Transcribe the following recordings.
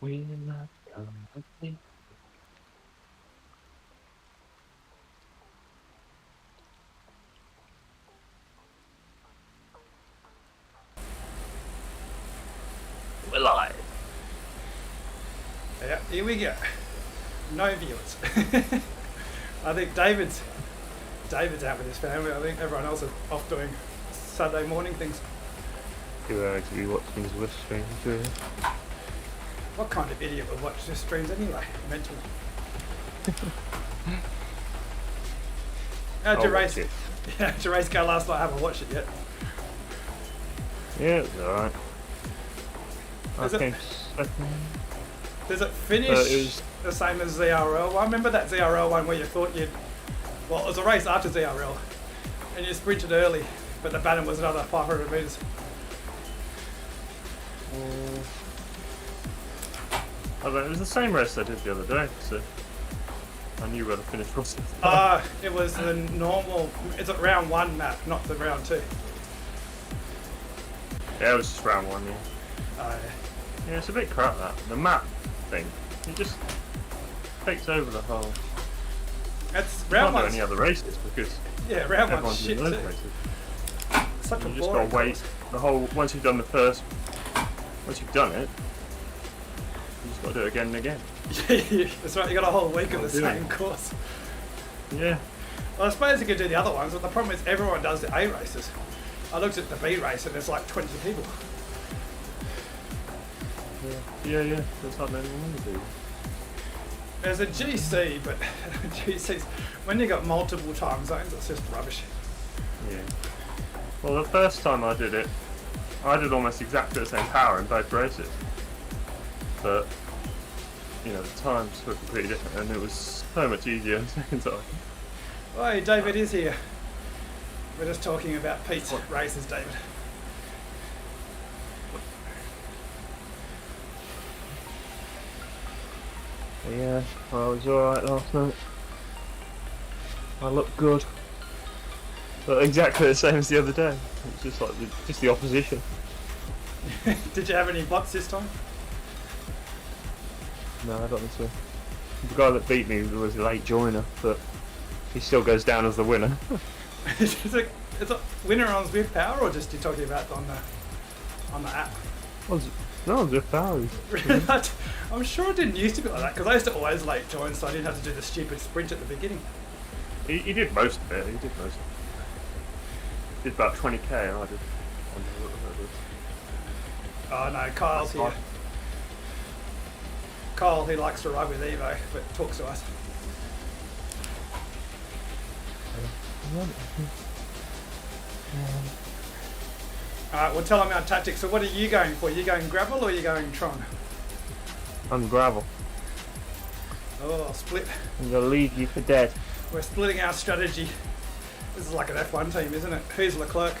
Will not come with me. We're live. Yeah, here we go. No viewers. I think David's out with his family. I think everyone else is off doing Saturday morning things. You're actually watching Zwift streams, really? What kind of idiot would watch this streams anyway? Mental. How'd your race? Yeah, how'd your race go last night? I haven't watched it yet. Yeah, it's alright. Does I came second. Does it finish It was the same as ZRL? Well, I remember that ZRL one where you thought you'd... Well, it was a race after ZRL, and you sprinted early, but the banner was another 500 metres. I don't know, it was the same race I did the other day, so I knew where the finish was. It was the normal... It's a round one map, not the round two. Yeah, it was just round one, yeah. Oh, yeah. Yeah, it's a bit crap, that. The map thing, it just takes over the whole... It's You round can't do one. any other races because Yeah, round one's everyone's shit doing too. those races. Such a You just boring gotta wait the whole... Once you've done the first... Once you've done it, you just gotta do it again and again. Yeah, that's right, you got a whole week of the Can't do it. same course. Yeah. Well, I suppose you could do the other ones, but the problem is everyone does the A races. I looked at the B race and there's like 20 people. Yeah, that's hardly anyone to do. There's a GC, but GC's, when you got multiple time zones, it's just rubbish. Yeah. Well, the first time I did it, I did almost exactly the same power in both races. But, you know, the times were completely different and it was so much easier the second time. Hey, David is here. We're just talking about Pete's races, David. Yeah, well, it was alright last night. I looked good. But exactly the same as the other day. It's just like just the opposition. Did you have any bots this time? No, I don't think so. The guy that beat me was a late joiner, but he still goes down as the winner. Is it winner on Zwift Power or just you're talking about on the app? No, just powers. I'm sure it didn't used to be like that because I used to always late join, so I didn't have to do the stupid sprint at the beginning. He did most of it. He did most of it. Did about 20k, and I did. Oh no, Kyle's here. Kyle, he likes to ride with Evo, but talks to us. Alright, well tell him our tactics. So what are you going for? Are you going gravel or are you going Tron? I'm gravel. Oh, split. I'm gonna leave you for dead. We're splitting our strategy. This is like an F1 team, isn't it? Who's Leclerc?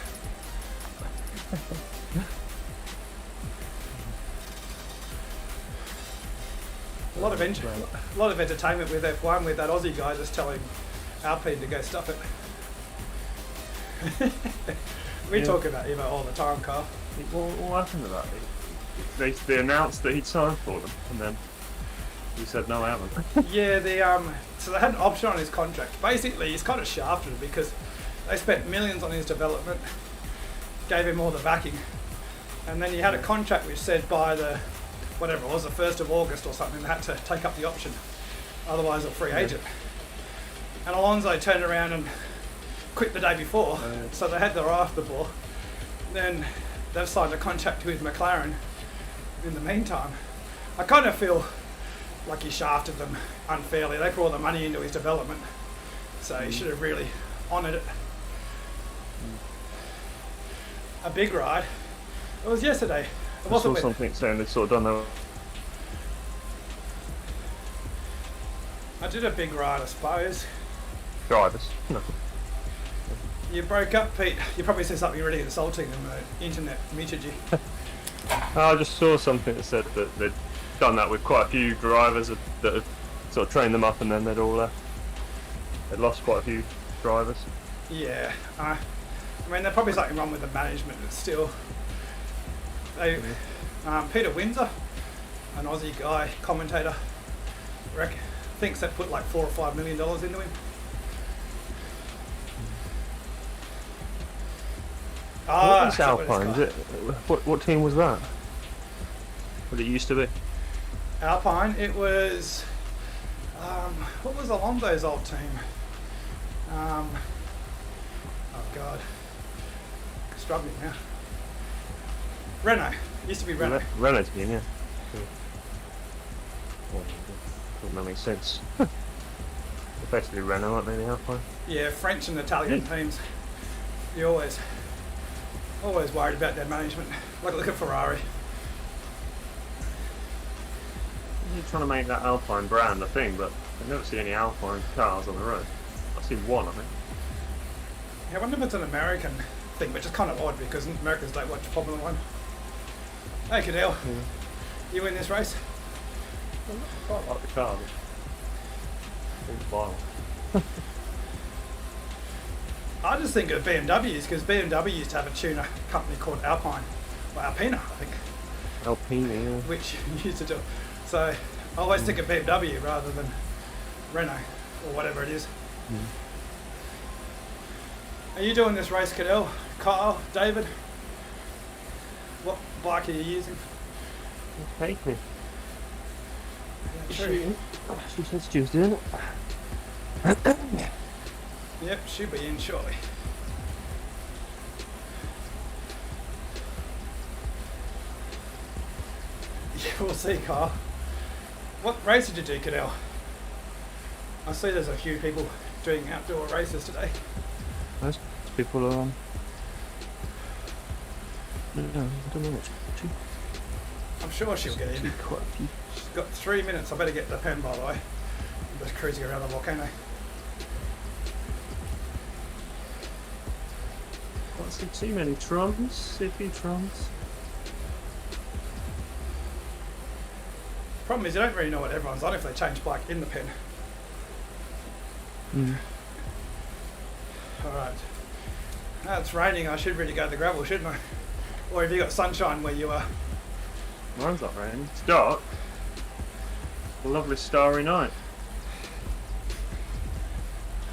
A lot of entertainment with F1 with that Aussie guy just telling Alpine to go stuff it. We talk about Evo all the time, Carl. What happened to that? They announced that he'd signed for them, and then he said, no, I haven't. Yeah, so they had an option on his contract. Basically, he's kind of shafted him because they spent millions on his development, gave him all the backing, and then he had a contract which said by the, whatever it was, the 1st of August or something, they had to take up the option. Otherwise, a free agent. And Alonso turned around and quit the day before, so they had their eye off the ball. Then they've signed a contract with McLaren in the meantime. I kind of feel like he shafted them unfairly. They put all the money into his development, so he should have really honoured it. A big ride. It was yesterday. It I wasn't saw something saying they'd sort of done that. I did a big ride, I suppose. Drivers. No. You broke up, Pete. You probably said something really insulting and the internet muted you. I just saw something that said that they'd done that with quite a few drivers that had sort of trained them up, and then they'd all they'd lost quite a few drivers. Yeah. I mean, there's probably something wrong with the management, but still. Peter Windsor, an Aussie guy, commentator, thinks they put like $4 or $5 million into him. What is Alpine? Is it, what team was that? What it used to be? Alpine, it was, what was Alonso's old team? Oh God, struggling now. Renault, used to be Renault. Renault team, yeah. Well, doesn't make sense. Basically Renault, aren't they, the Alpine? Yeah, French and Italian teams. You're always worried about their management. Look at Ferrari. You're trying to make that Alpine brand, I think, but I never see any Alpine cars on the road. I've seen one, I think. Yeah, I wonder if it's an American thing, which is kind of odd because Americans don't watch Formula One. Hey, Cadell, you in this race? I quite like the car, but it's vile. I just think of BMWs because BMW used to have a tuner company called Alpine, or Alpina, I think. Alpine, yeah. Which used to do. So I always think of BMW rather than Renault or whatever it is. Are you doing this race, Cadell? Kyle, David? What bike are you using? Take me. Yeah, true. She said she was doing it. Yep, she'll be in shortly. Yeah, we'll see, Kyle. What race did you do, Cadell? I see there's a few people doing outdoor races today. Most people are on. No, I don't know what's two. I'm sure she'll get in. Quite a few. She's got 3 minutes. I better get the pen, by the way. I'm just cruising around the volcano. Can't see too many trums, sippy trums. Problem is, you don't really know what everyone's on if they change bike in the pen. Alright. Now it's raining, I should really go to the gravel, shouldn't I? Or have you got sunshine where you are? Mine's not raining. It's dark. A lovely starry night.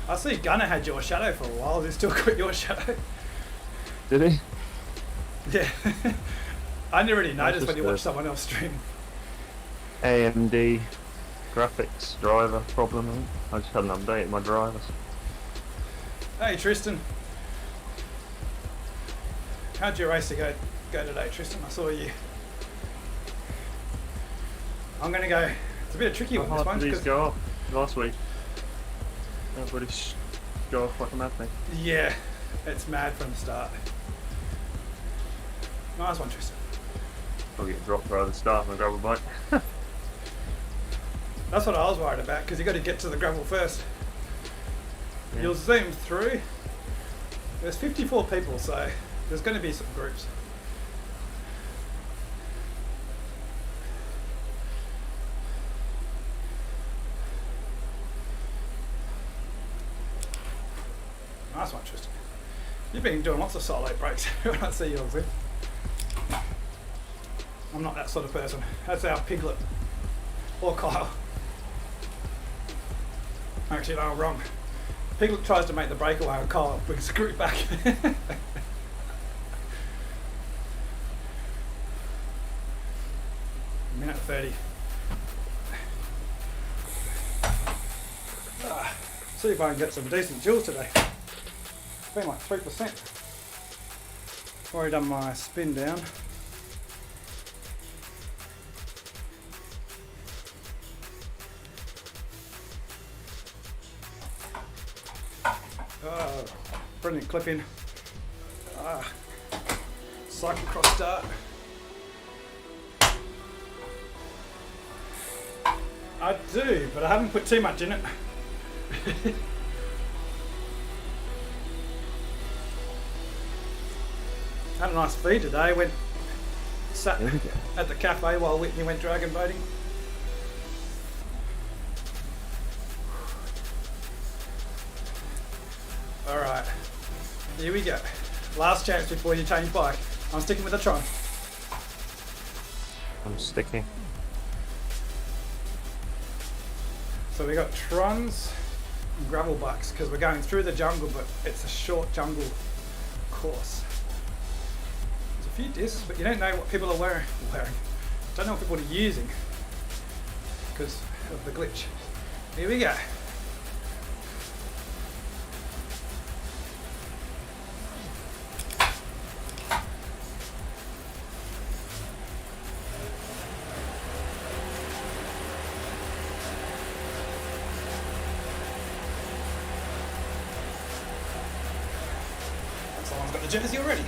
I see Gunner had your shadow for a while. Has he still got your shadow? Did he? Yeah. I never really noticed when you watch someone else stream. AMD graphics driver problem. I think. I just hadn't updated my drivers. Hey Tristan. How'd your race go today, Tristan? I saw you. I'm going to go. It's a bit of a tricky one, this one. How hard did these go off last week? Everybody go off like a mad thing. Yeah, it's mad from the start. Nice one, Tristan. I'll get dropped right at the start on a gravel bike. That's what I was worried about, because you got to get to the gravel first. Yeah. You'll zoom through. There's 54 people, so there's going to be some groups. Nice one, Tristan. You've been doing lots of solo breaks when I see you on Zwift. I'm not that sort of person. That's our Piglet. Or Kyle. Actually, no, I'm wrong. Piglet tries to make the breakaway and Kyle brings the group back. Minute 30. See if I can get some decent jewels today. It's been like 3%. Already done my spin down. Oh, brilliant clip in. Cyclocross start. I do, but I haven't put too much in it. Had a nice feed today. Sat at the cafe while Whitney went dragon boating. Alright, here we go. Last chance before you change bike. I'm sticking with the Tron. I'm sticking. So we got trons and gravel bikes because we're going through the jungle, but it's a short jungle course. There's a few discs, but you don't know what people are wearing. Don't know what people are using because of the glitch. Here we go. Someone's got the jersey already.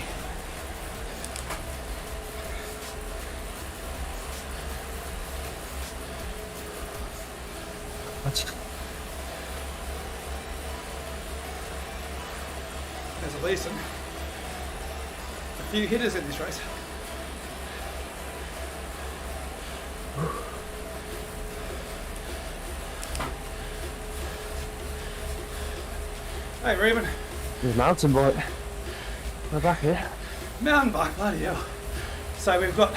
There's a Leeson. A few hitters in this race. Hey Reuben. There's a mountain bike. We're back here. Mountain bike, bloody hell. So we've got,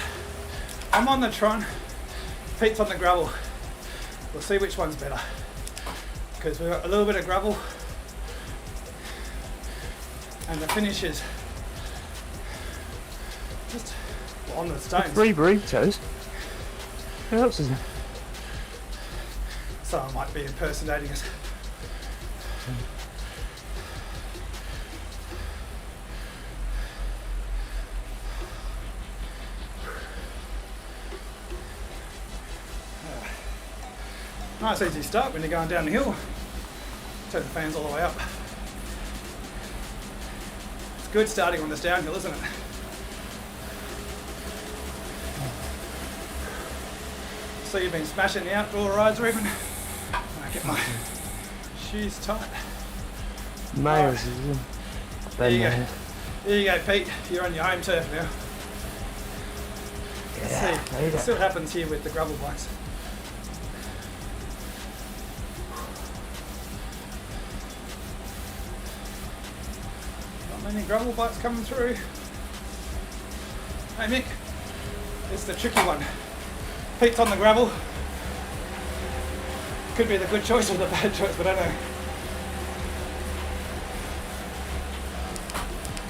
I'm on the Tron, Pete's on the gravel. We'll see which one's better. Because we've got a little bit of gravel and the finish is just on the stones. 3 burritos. Who else is there? Someone might be impersonating us. Nice easy start when you're going down the hill. Turn the fans all the way up. It's good starting on this downhill, isn't it? So you've been smashing the outdoor rides, Reuben. I get my shoes tight. Mayors is in. There you go. There you go, Pete. You're on your home turf now. Yeah, See, it still happens here with the gravel bikes. Not many gravel bikes coming through. Hey Mick, it's the tricky one. Pete's on the gravel. Could be the good choice or the bad choice, but I don't know.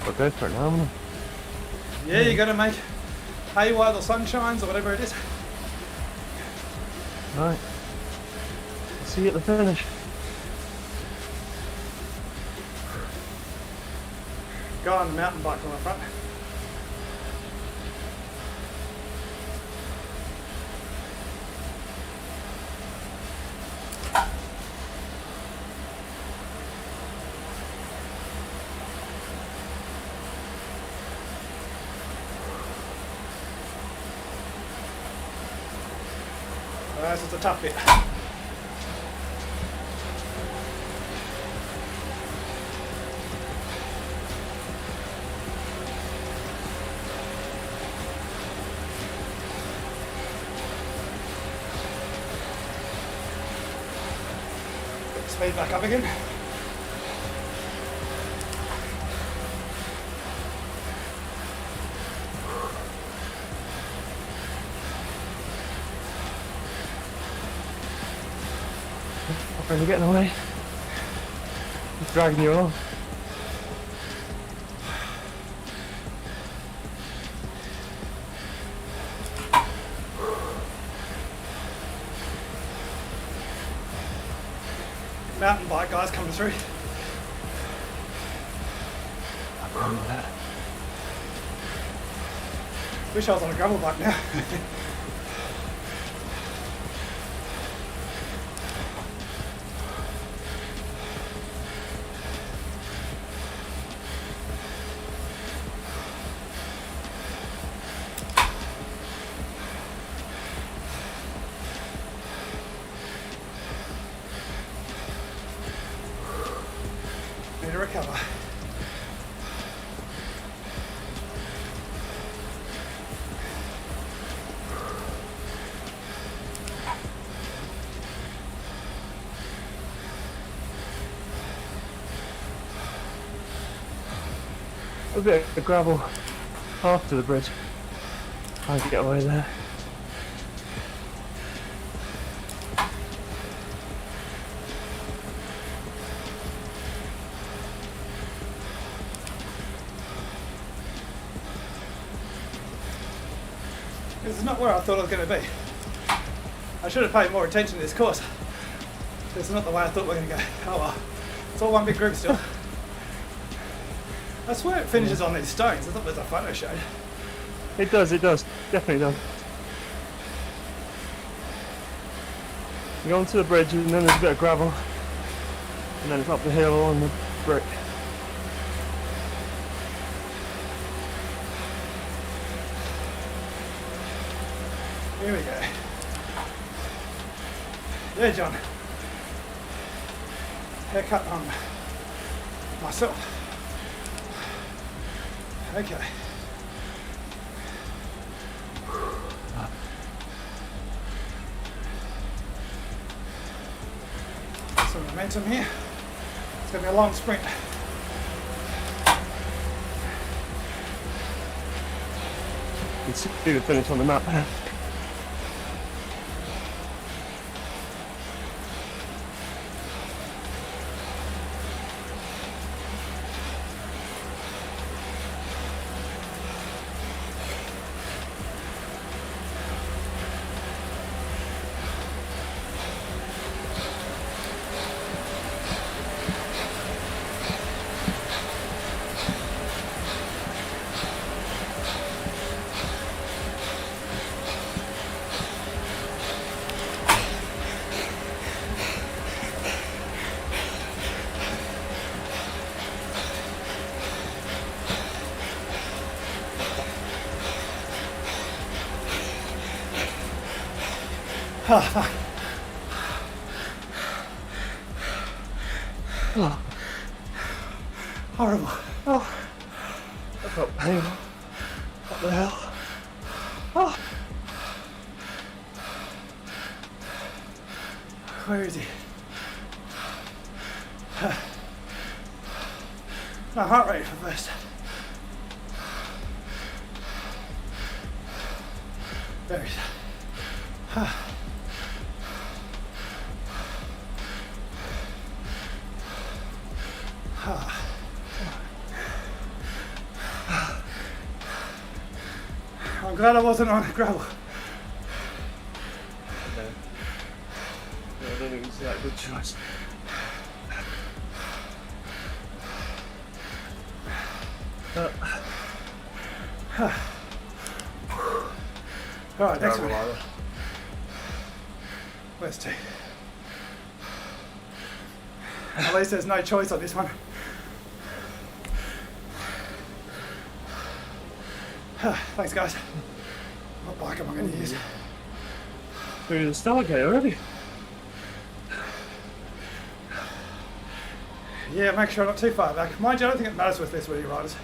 I'll go for it now, haven't I? Yeah, you got to make hay while the sun shines or whatever it is. Right. See you at the finish. Go on the mountain bike on the front. This is a tough bit. Get the speed back up again. Are you getting away? It's dragging you on. Mountain bike guys coming through. I'm going with that. Wish I was on a gravel bike now. Need to recover. A bit of gravel after the bridge. I can get away there. This is not where I thought I was going to be. I should have paid more attention to this course. This is not the way I thought we were going to go. Oh well. It's all one big group still. I swear it finishes on these stones. I thought there's a photo showed. It does, definitely does. You go onto the bridge and then there's a bit of gravel. And then it's up the hill on the brick. Here we go. Yeah, John. Haircut on myself. Okay. Some momentum here. It's going to be a long sprint. You can see the finish on the map. Oh, fuck. Oh, Horrible. oh. I felt pain. What the hell? Oh. Where is he? My heart rate for first. There he is. I'm glad I wasn't on gravel. Yeah, I don't think it's that good choice. Alright, next one. Where's T? At least there's no choice on this one. Thanks, guys. What bike am I going to use? We're in the Stargate already. Yeah, make sure I'm not too far back. Mind you, I don't think it matters with this wheelie riders.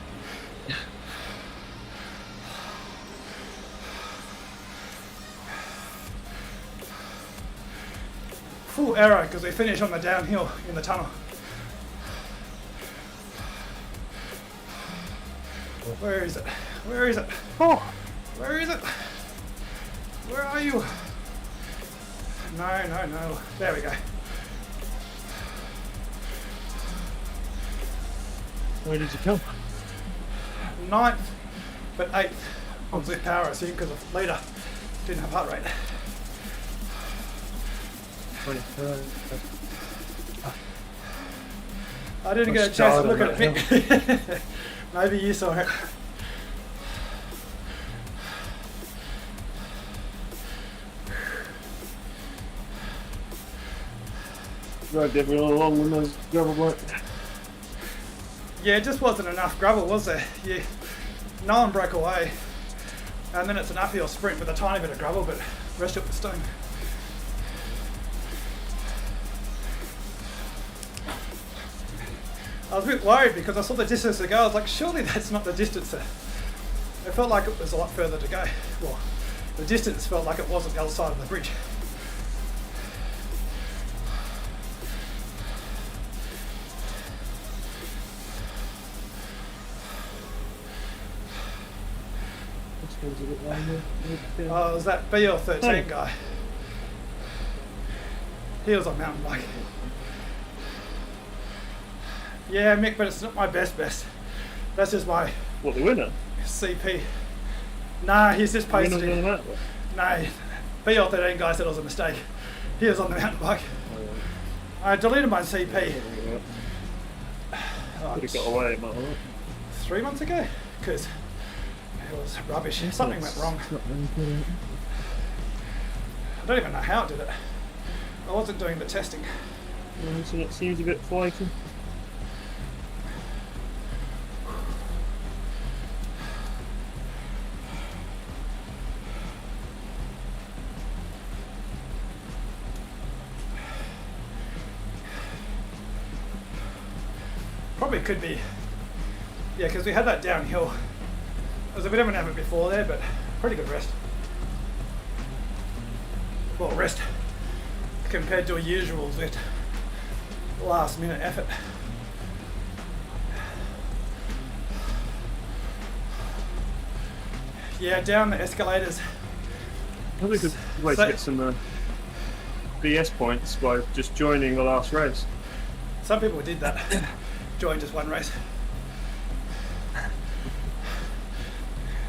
Full arrow because we finish on the downhill in the tunnel. Where is it? Where is it? Oh, Where is it? Where are you? No, no, no. There we go. where did you come? 9th, but 8th on Zwift Power, I assume, because of leader didn't have heart rate. 23rd. I didn't get a chance to look at it. Maybe you saw it. Dragged everyone along when those gravel weren't. Yeah, it just wasn't enough gravel, was there? No one broke away. And then it's an uphill sprint with a tiny bit of gravel, but rest up the stone. I was a bit worried because I saw the distance to go. I was like, surely that's not the distance there. It felt like it was a lot further to go. Well, the distance felt like it was on the other side of the bridge. Oh, it was that BL13 guy. He was on mountain bike. Yeah, Mick, but it's not my best. That's just my What, the winner? CP. Nah, he's just You're not posted on it. that one? No, BL13 guy said it was a mistake. He was on the mountain bike. Oh, I deleted my CP. yeah. Oh, Could have got away, mate. 3 months ago, because it was rubbish. Something went wrong. I don't even know how it did it. I wasn't doing the testing. So it seems a bit flaky. Probably could be, yeah, because we had that downhill. It was a bit of an effort before there, but pretty good rest. Well, rest compared to a usual Zwift last minute effort. Yeah, down the escalators. Probably a good way to get some BS points by just joining the last race. Some people did that. Joined just one race.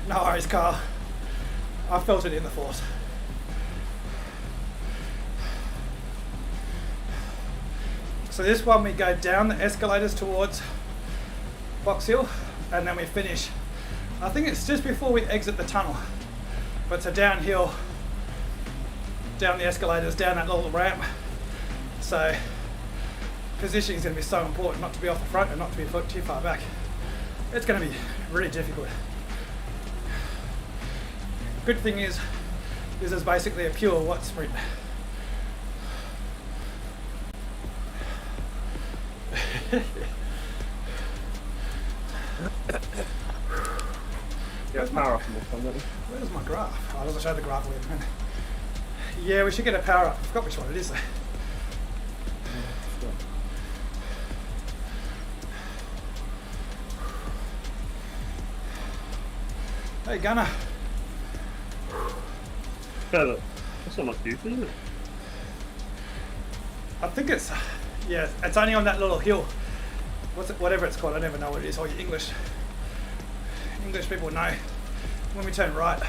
No worries, Carl. I felt it in the force. So this one we go down the escalators towards Box Hill, and then we finish. I think it's just before we exit the tunnel, but it's a downhill, down the escalators, down that little ramp. So positioning is going to be so important, not to be off the front and not to be too far back. It's going to be really difficult. Good thing is, this is basically a pure watt sprint. Get power up in this one, don't you? Where's my graph? Oh, I doesn't show the graph with me. Yeah, we should get a power up. I forgot which one it is though. Hey Gunner. Better. That's not much use, is it? I think it's, yeah, it's only on that little hill. What's it, whatever it's called, I never know what it is. All you English people know. When we turn right.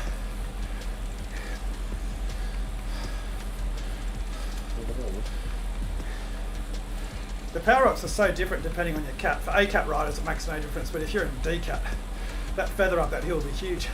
The power ups are so different depending on your cat. For A cat riders it makes no difference, but if you're in D cat, that feather up that hill will be huge.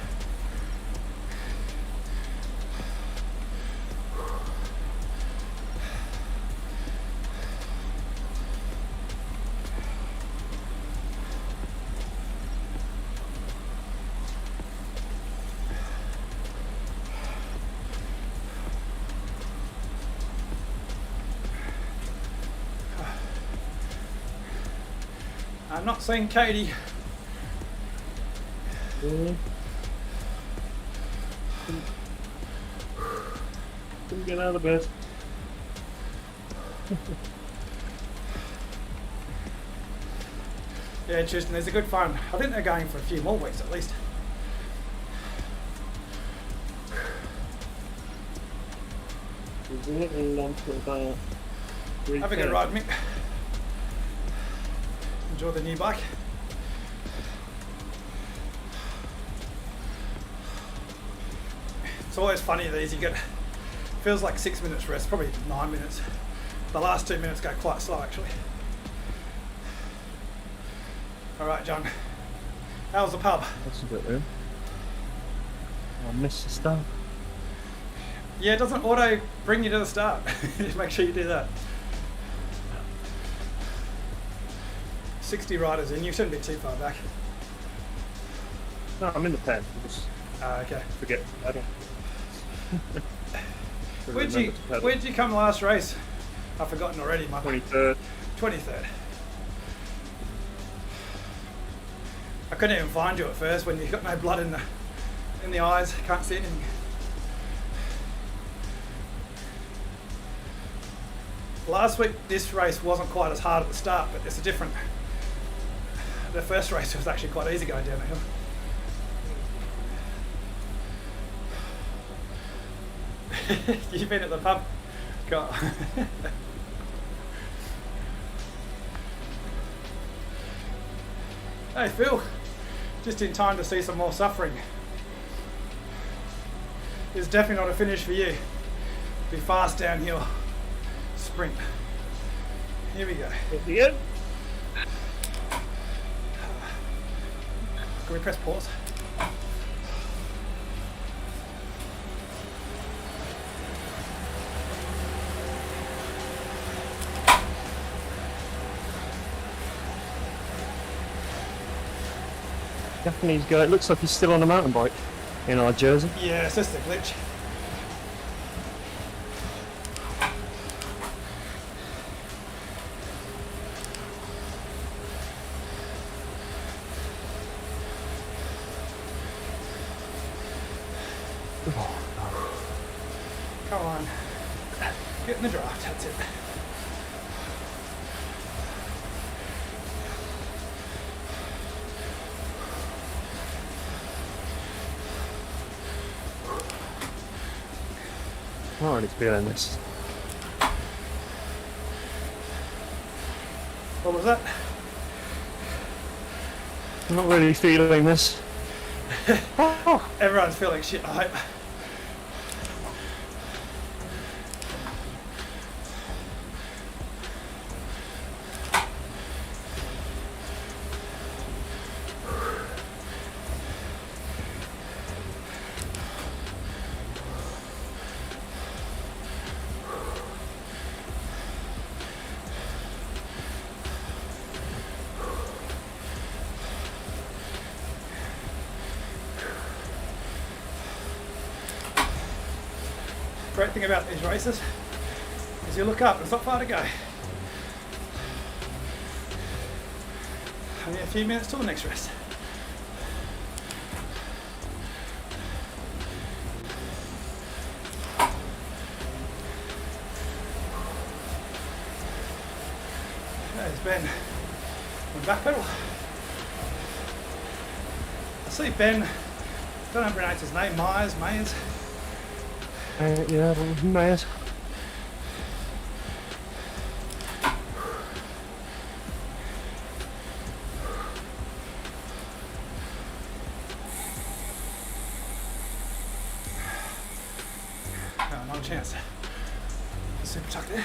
I'm not seeing Katie. Couldn't get out of bed. Yeah, Tristan, there's a good fun. I think they're going for a few more weeks at least. Have a good ride, Mick. Enjoy the new bike. It's always funny these, you get, feels like 6 minutes rest, probably 9 minutes. The last 2 minutes go quite slow actually. Alright John, how's the pub? That's a bit weird. I missed the start. Yeah, it doesn't auto bring you to the start. Just make sure you do that. 60 riders in, you shouldn't be too far back. No, I'm in the pen. I just Okay. forget to pedal. Where'd you come last race? I've forgotten already, my 23rd. 23rd. I couldn't even find you at first when you got no blood in the eyes, can't see anything. Last week this race wasn't quite as hard at the start, but it's a different. The first race was actually quite easy going down the hill. You've been at the pub? God. Hey Phil, just in time to see some more suffering. is definitely not a finish for you. Be fast downhill. Sprint. Here we go. Yeah. Can we press pause? Japanese guy. It looks like he's still on a mountain bike in our jersey. Yeah, it's just a glitch. Come on. Get in the draft, that's it. I'm already feeling this. What was that? I'm not really feeling this. Oh. Everyone's feeling shit, I hope. Great thing about these races is you look up, it's not far to go. Only a few minutes till the next race. There's Ben on back pedal. I see Ben, don't know how to pronounce his name, Myers. Yeah, Mayors. Oh, not a chance. Super tuck there.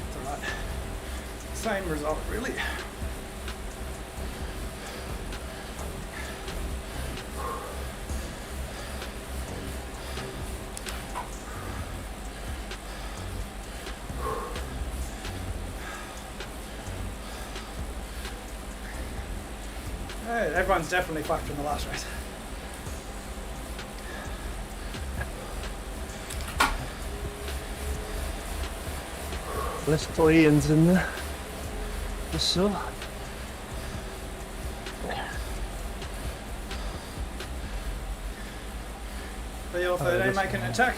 It's alright. Same result, really. Hey, everyone's definitely fucked from the last race. Little Ian's in there. Just so. BL13 making an attack.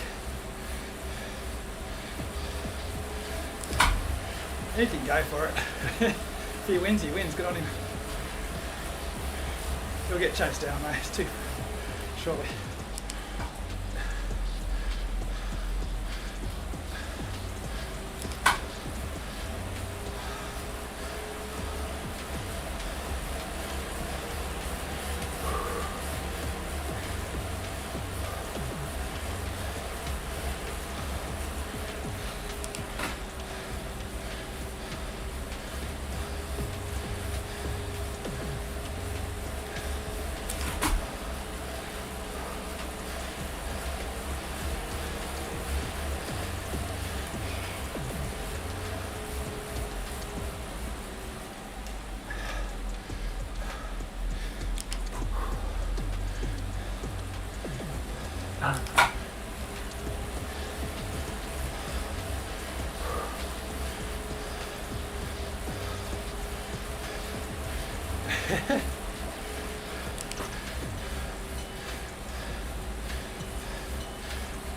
He can go for it. If he wins, he wins. Good on him. He'll get chased down, mate. It's too shortly.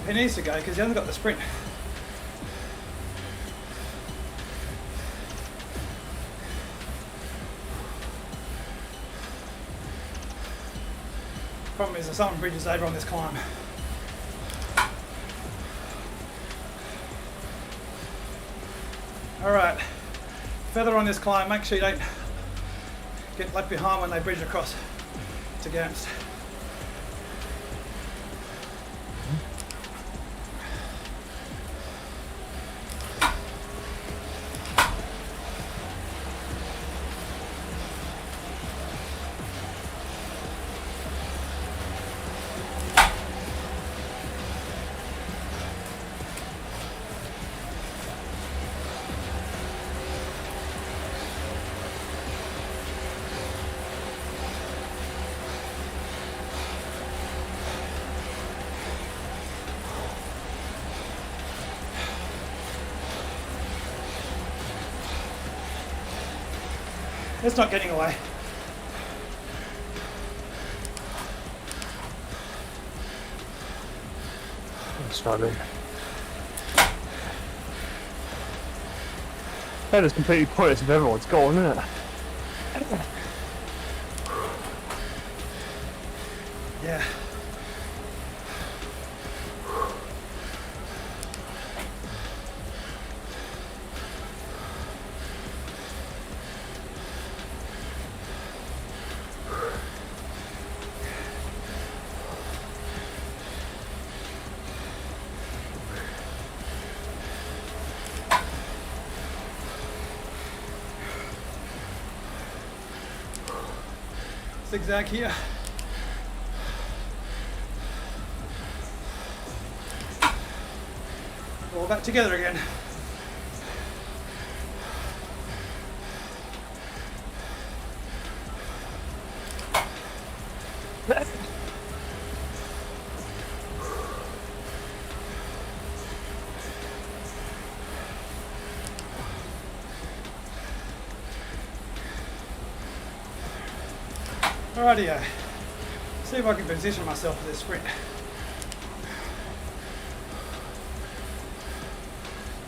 He needs to go because he hasn't got the sprint. Problem is the Sutton Bridge is over on this climb. Alright, further on this climb, make sure you don't get left behind when they bridge across to Gamps. It's not getting away. I'm struggling. That is completely pointless if everyone's gone, isn't it? Yeah. Zigzag here. All back together again. Alrighty, see if I can position myself for this sprint.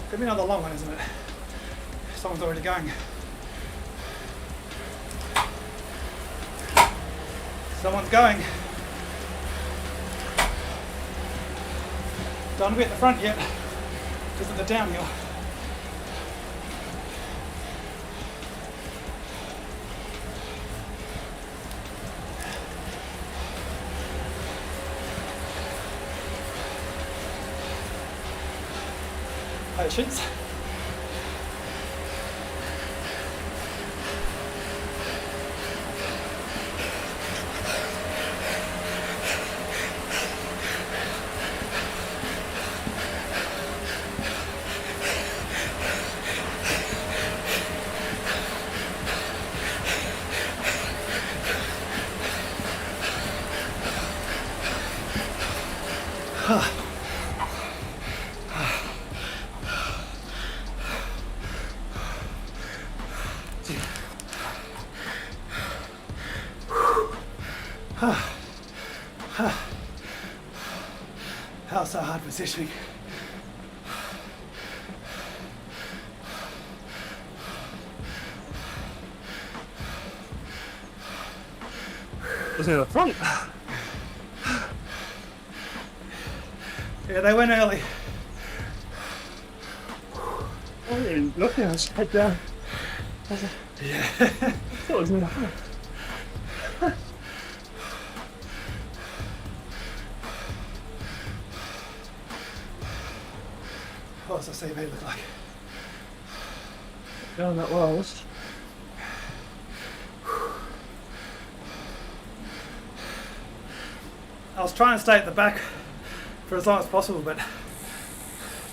Could be another long one, isn't it? Someone's already going. Someone's going. Don't want to be at the front yet, because of the downhill. Patience. How's so hard positioning? Was in the front. Yeah, they went early. I didn't look at us, head down. Yeah. I thought it was in the front. What does the CV look like? Going that well, was. I was trying to stay at the back for as long as possible, but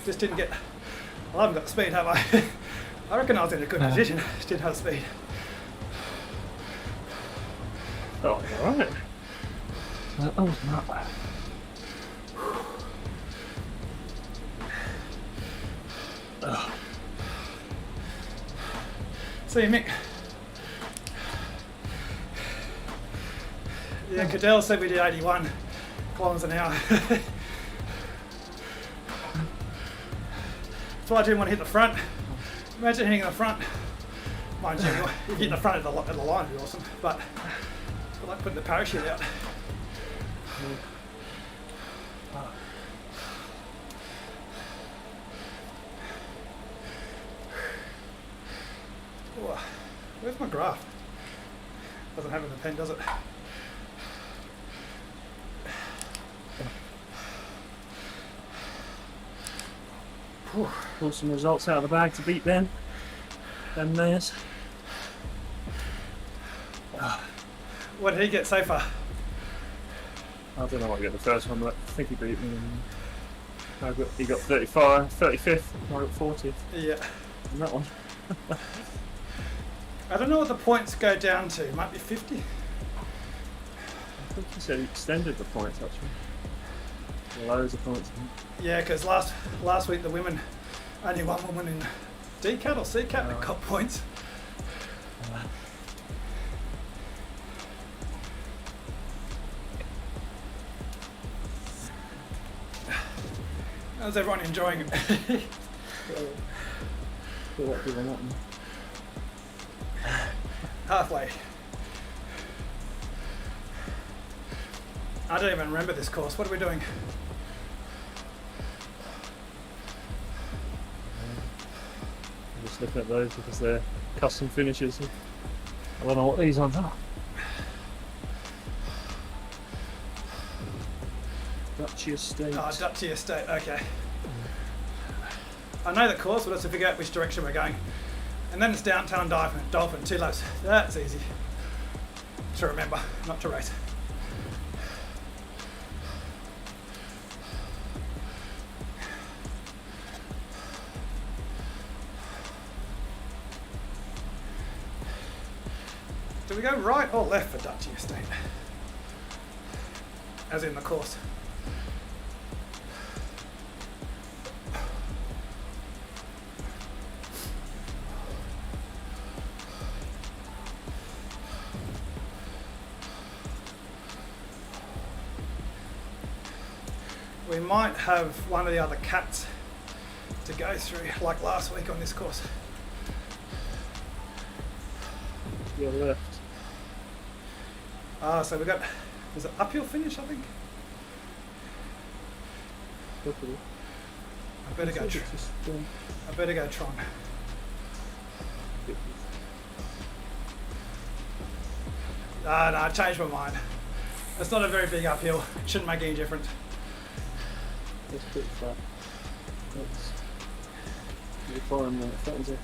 just didn't get. Well, I haven't got the speed, have I? I reckon I was in a good position. Just didn't have speed. Oh, alright. That was not bad. See you, Mick. Yeah, Cadell said we did 81 kilometres an hour. That's why I didn't want to hit the front. Imagine hitting the front. Mind you, if you hit the front of the line would be awesome, but I like putting the parachute out. Ooh, where's my graph? Doesn't have it in the pen, does it? Pull some results out of the bag to beat Ben. Ben Mayers. What did he get so far? I don't know what I got the first one, but I think he beat me. He got 35, 35th, I got 40th. Yeah. On that one. I don't know what the points go down to. It might be 50. I think he said he extended the points actually. Loads of points. Yeah, because last week the women, only one woman in D-Cat or C-Cat that got points. How's everyone enjoying it? Halfway. I don't even remember this course. What are we doing? I'm just looking at those because they're custom finishes. I don't know what these ones are. Dutchy Estate. Oh, Dutchy Estate, okay. I know the course, but let's figure out which direction we're going. And then it's downtown Dolphin, 2 laps. That's easy to remember, not to race. Do we go right or left for Dutchy Estate? As in the course. We might have one of the other cats to go through, like last week on this course. Your left. So we got, was it uphill finish, I think? Hopefully. I better go Tron. No, I changed my mind. It's not a very big uphill. It shouldn't make any difference. It's pretty flat. That's the foreign flattens it.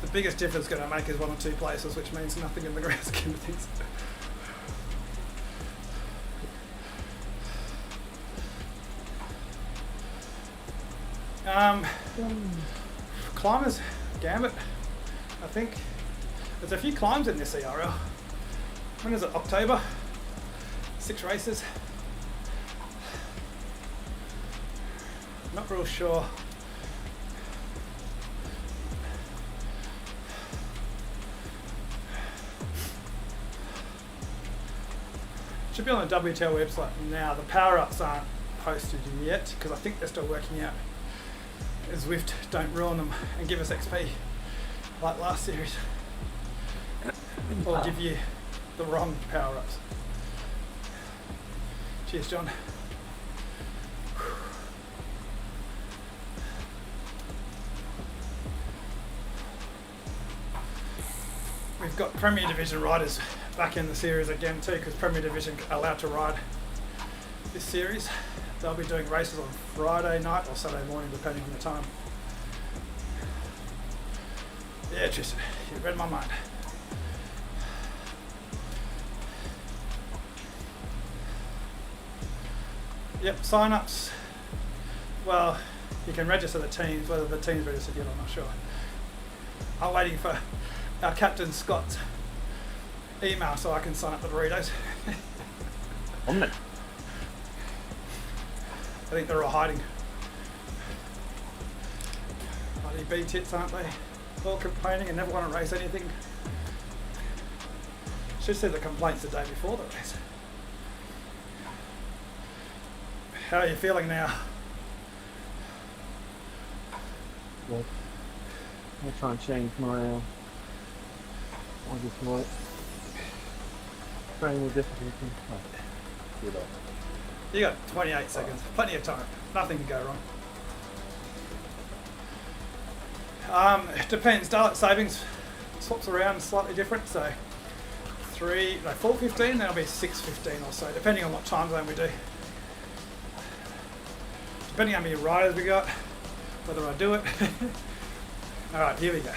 The biggest difference it's going to make is 1 or 2 places, which means nothing in the grand scheme of things. Climbers, Gambit, I think. There's a few climbs in this ERL. When is it? October? 6 races. Not real sure. Should be on the WTL website now. The power-ups aren't posted yet because I think they're still working out. Zwift don't ruin them and give us XP like last series. Or give you the wrong power-ups. Cheers, John. We've got Premier Division riders back in the series again too, because Premier Division are allowed to ride this series. They'll be doing races on Friday night or Saturday morning, depending on the time. Yeah, Tristan, you read my mind. Yep, sign-ups. Well, you can register the teams. Whether the team's registered yet, I'm not sure. I'm waiting for our captain Scott's email so I can sign up the Doritos. On it. I think they're all hiding. Bloody B-tits, aren't they? All complaining and never want to race anything. Should see the complaints the day before the race. How are you feeling now? Well, I'll try and change my I'll just like training difficulty. Oh, good off. You got 28 seconds, plenty of time, nothing can go wrong. It depends, daylight savings swaps around slightly different, so 4:15, then it'll be 6:15 or so, depending on what time zone we do. Depending on how many riders we got, whether I do it. Alright, here we go.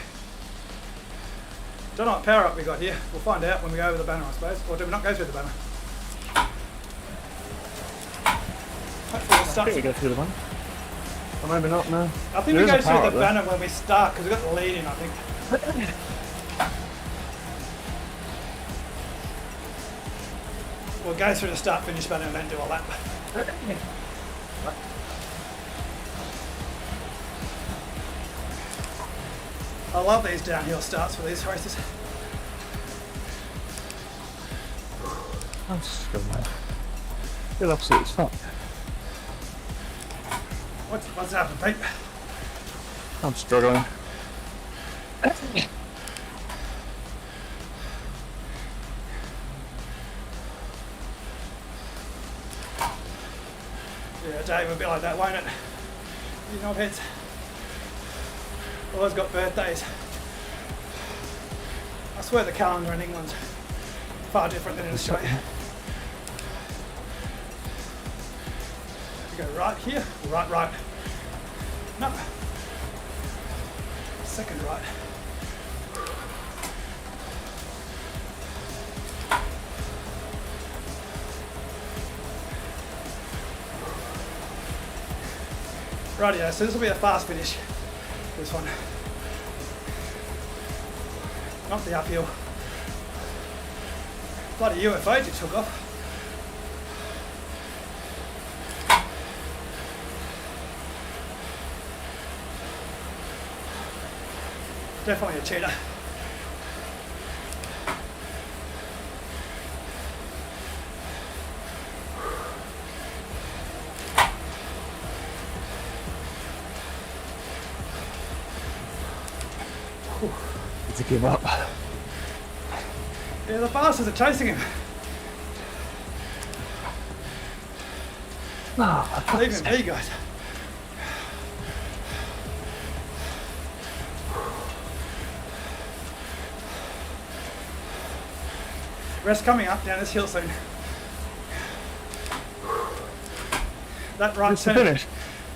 Don't know what power up we got here. We'll find out when we go over the banner, I suppose. Or do we not go through the banner? Hopefully we'll start. I think we go through the banner. Or maybe not, no. I think we go through the banner when we start, because we've got the lead in, I think. We'll go through the start-finish banner and then do a lap. I love these downhill starts for these races. I'm just going, mate. Feel absolutely fucked. What's happened, Pete? I'm struggling. Yeah, Dave, will be like that, won't it? You knobheads. Always got birthdays. I swear the calendar in England's far different than in Australia. You go right here, right. No. Second right. Rightio, so this will be a fast finish, this one. Not the uphill. Bloody UFOs you took off. Definitely a cheater. To give up. Yeah, the bastards are chasing him. Leave him be, guys. Rest coming up down this hill soon. That right It's the turn. finish.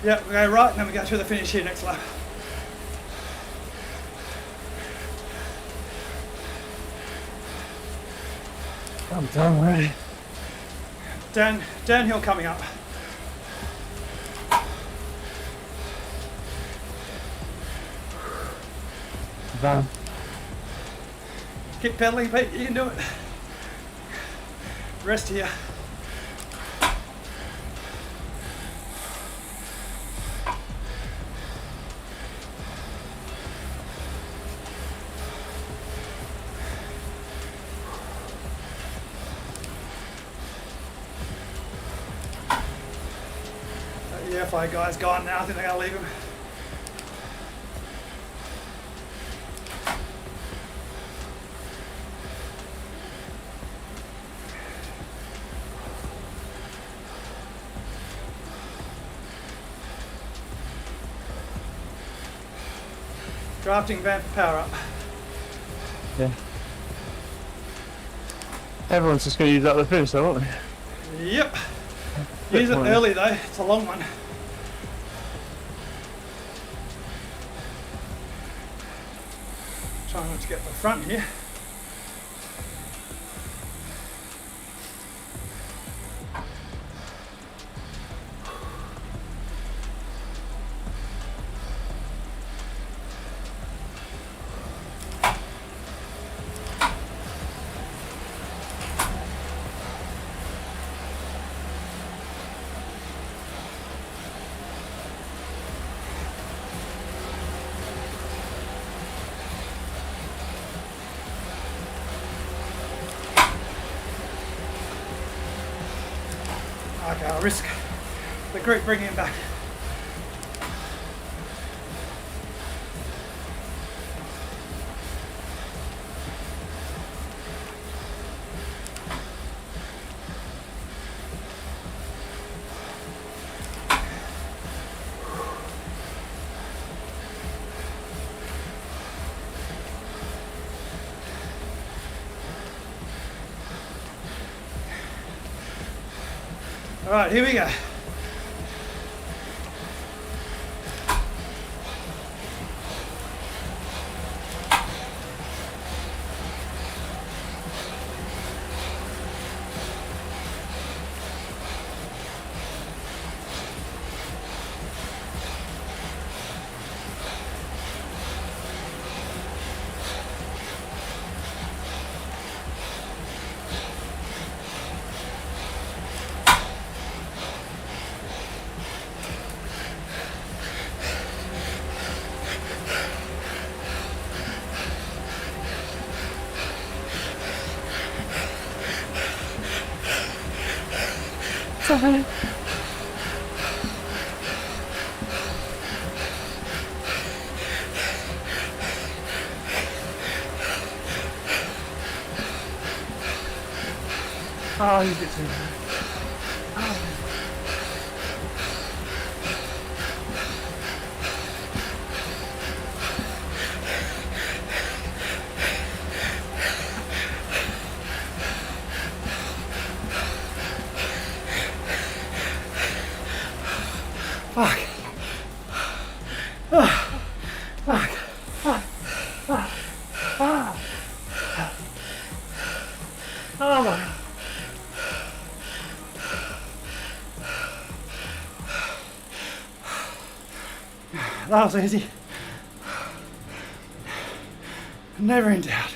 Yeah, we go right and then we go through the finish here next lap. I'm done already. Downhill coming up. Done. Keep pedaling, Pete, you can do it. Rest here. The UFO guy's gone now, I think they're going to leave him. Drafting van for power up. Yeah. Everyone's just going to use that at the finish, though, aren't they? Yep. Use it early though, it's a long one. Try not to get to the front here. Okay, I'll risk the group bringing him back. All right, here we go. Oh, you get to. Fuck. Fuck. Oh my. That was easy. Never in doubt.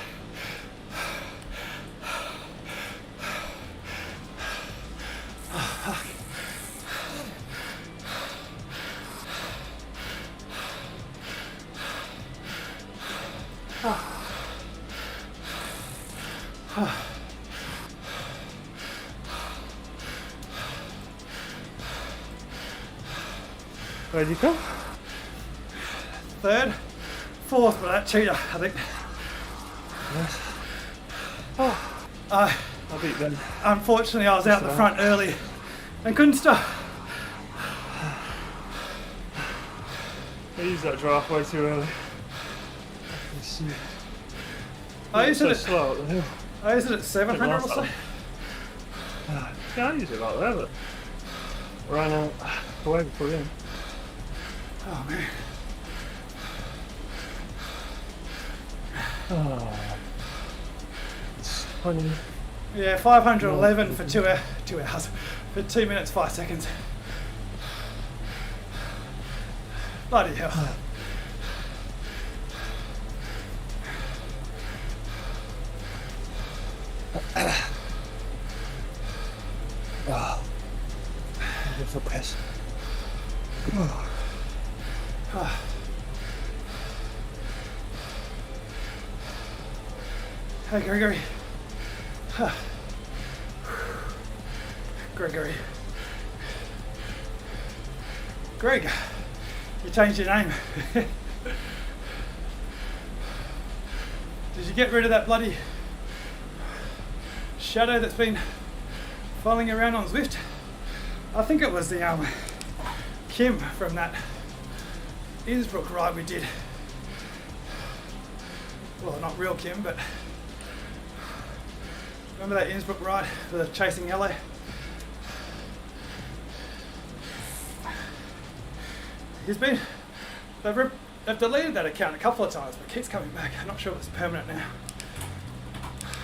Where'd you come? Third, fourth, but that cheater, I think. Yes. I beat them. Unfortunately, I was out the front early and couldn't stop. I used that draft way too early. I used so it at, slow up the hill. I used it at 700 or so. Yeah, I used it like there, but ran out away before the end. Oh man. Oh, it's funny. Yeah, 511 for 2 hours, for 2 minutes 5 seconds. Bloody hell. Oh, I'm good for piss. Oh. Hey, Gregory. Gregory. Greg, you changed your name. Did you get rid of that bloody shadow that's been following around on Zwift? I think it was the Kim from that Innsbruck ride we did. Well, not real Kim, but remember that Innsbruck ride for the Chasing Yellow? They've deleted that account a couple of times, but it keeps coming back. I'm not sure if it's permanent now.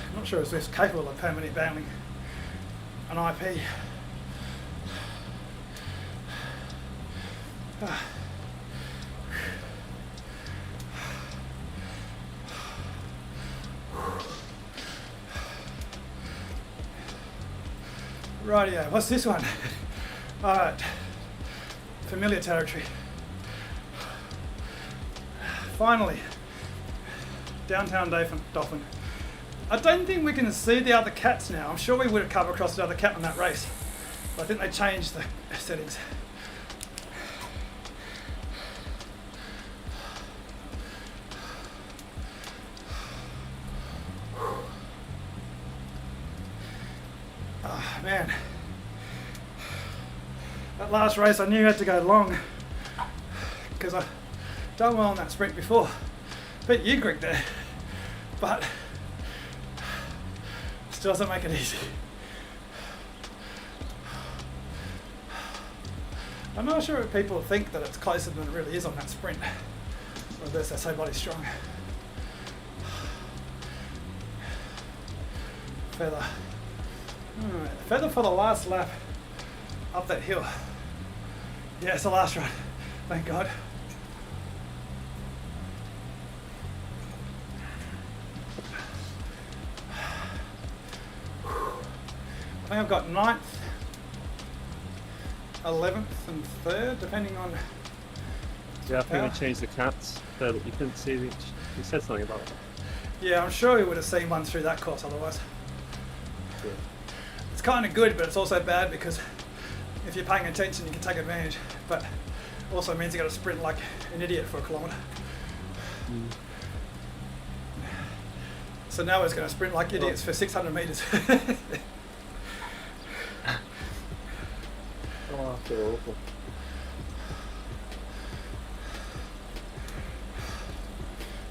I'm not sure if it's capable of permanently banning an IP. Rightio, what's this one? Alright, familiar territory. Finally, downtown Dolphin. I don't think we can see the other cats now. I'm sure we would have come across the other cat on that race, but I think they changed the settings. Oh, man. That last race I knew I had to go long because I've done well on that sprint before. Beat you, Greg, there. But still doesn't make it easy. I'm not sure if people think that it's closer than it really is on that sprint. Or unless they're so bloody strong. Feather. Alright, feather for the last lap up that hill. Yeah, it's the last run. Thank God. I think I've got 9th, 11th and 3rd, depending on... Yeah, I think they changed the cats so that you couldn't see each. He said something about it. Yeah, I'm sure we would have seen one through that course otherwise. Yeah. It's kind of good, but it's also bad because if you're paying attention, you can take advantage. But also means you got to sprint like an idiot for a kilometre. So now we're going to sprint like idiots for 600 metres. Oh, I feel awful.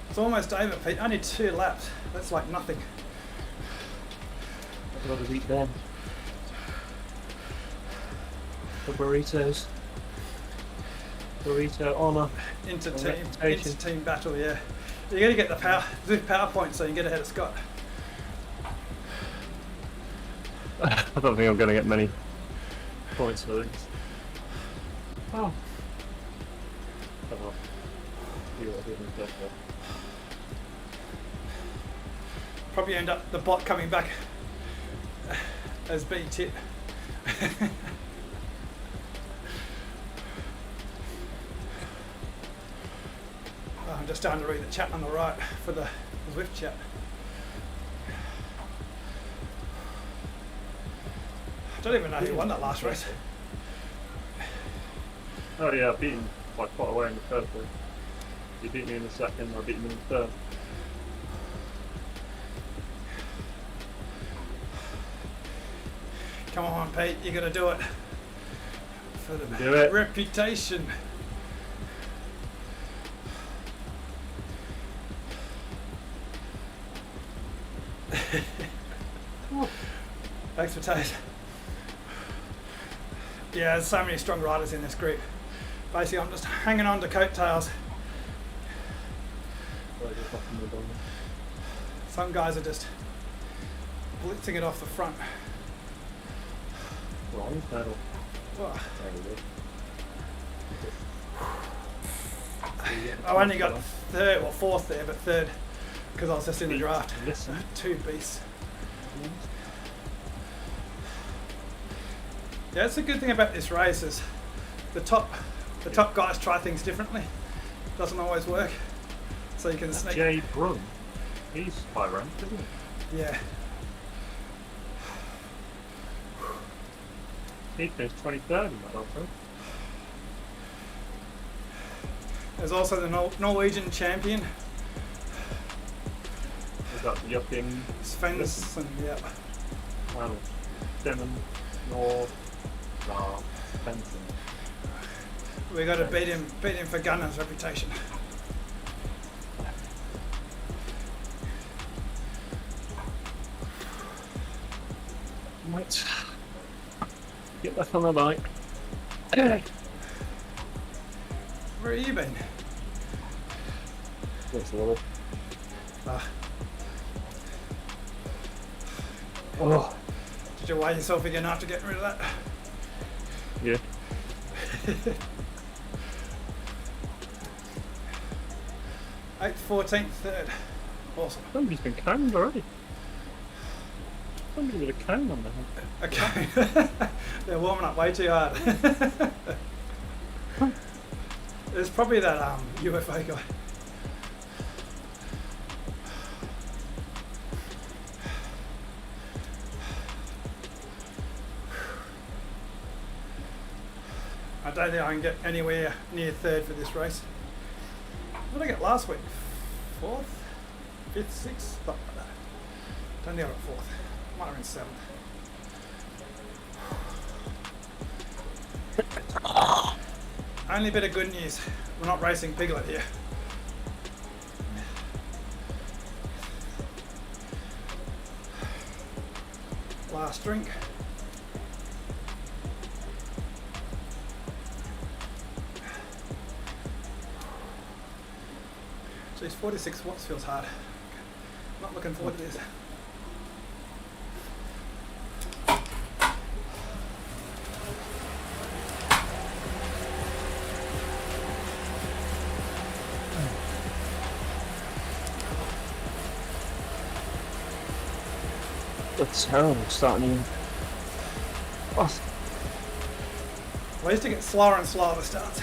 It's almost over, Pete. Only 2 laps. That's like nothing. I've got to eat them. The burritos. Burrito honour. Inter-team battle, yeah. You got to get the power points so you can get ahead of Scott. I don't think I'm going to get many points for this. Oh. Probably end up the bot coming back as B tip. I'm just starting to read the chat on the right for the Zwift chat. I don't even know who won that last race. Oh yeah, I beat him by quite a way in the first one. He beat me in the second, I beat him in the third. Come on, Pete, you gotta do it. For the Do it. reputation. Thanks for Taze. Yeah, there's so many strong riders in this group. Basically, I'm just hanging on to coattails. Some guys are just blitzing it off the front. Wrong pedal. Oh. I only got third, well, fourth there, but third because I was just in the draft. Listen. 2 beasts. Yeah, that's the good thing about this race is the top guys try things differently. Doesn't always work, so you can sneak. Jay Brun, he's high ranked, isn't he? Yeah. He finished 23rd in that offer. There's also the Norwegian champion, We've got Joachim Svensson. Yeah. Demon, Nor, Svensson. We got to beat him for Gunnar's reputation. Right. Get back on the bike. Where have you been? Thanks a lot. Ah. Oh. Did you weigh yourself again after getting rid of that? Yeah. 8th, 14th, 3rd. Awesome. Somebody's been canned already. Somebody with a cone on their head. Okay. They're warming up way too hard. It's probably that UFO guy. I don't think I can get anywhere near 3rd for this race. What did I get last week? 4th? 5th? 6th? Something like that. Don't think I got 4th. Might have been 7th. Only bit of good news. We're not racing Piglet here. Last drink. Geez, 46 watts feels hard. Not looking forward to this. That's terrible starting in. Oh. I used to get slower and slower the starts.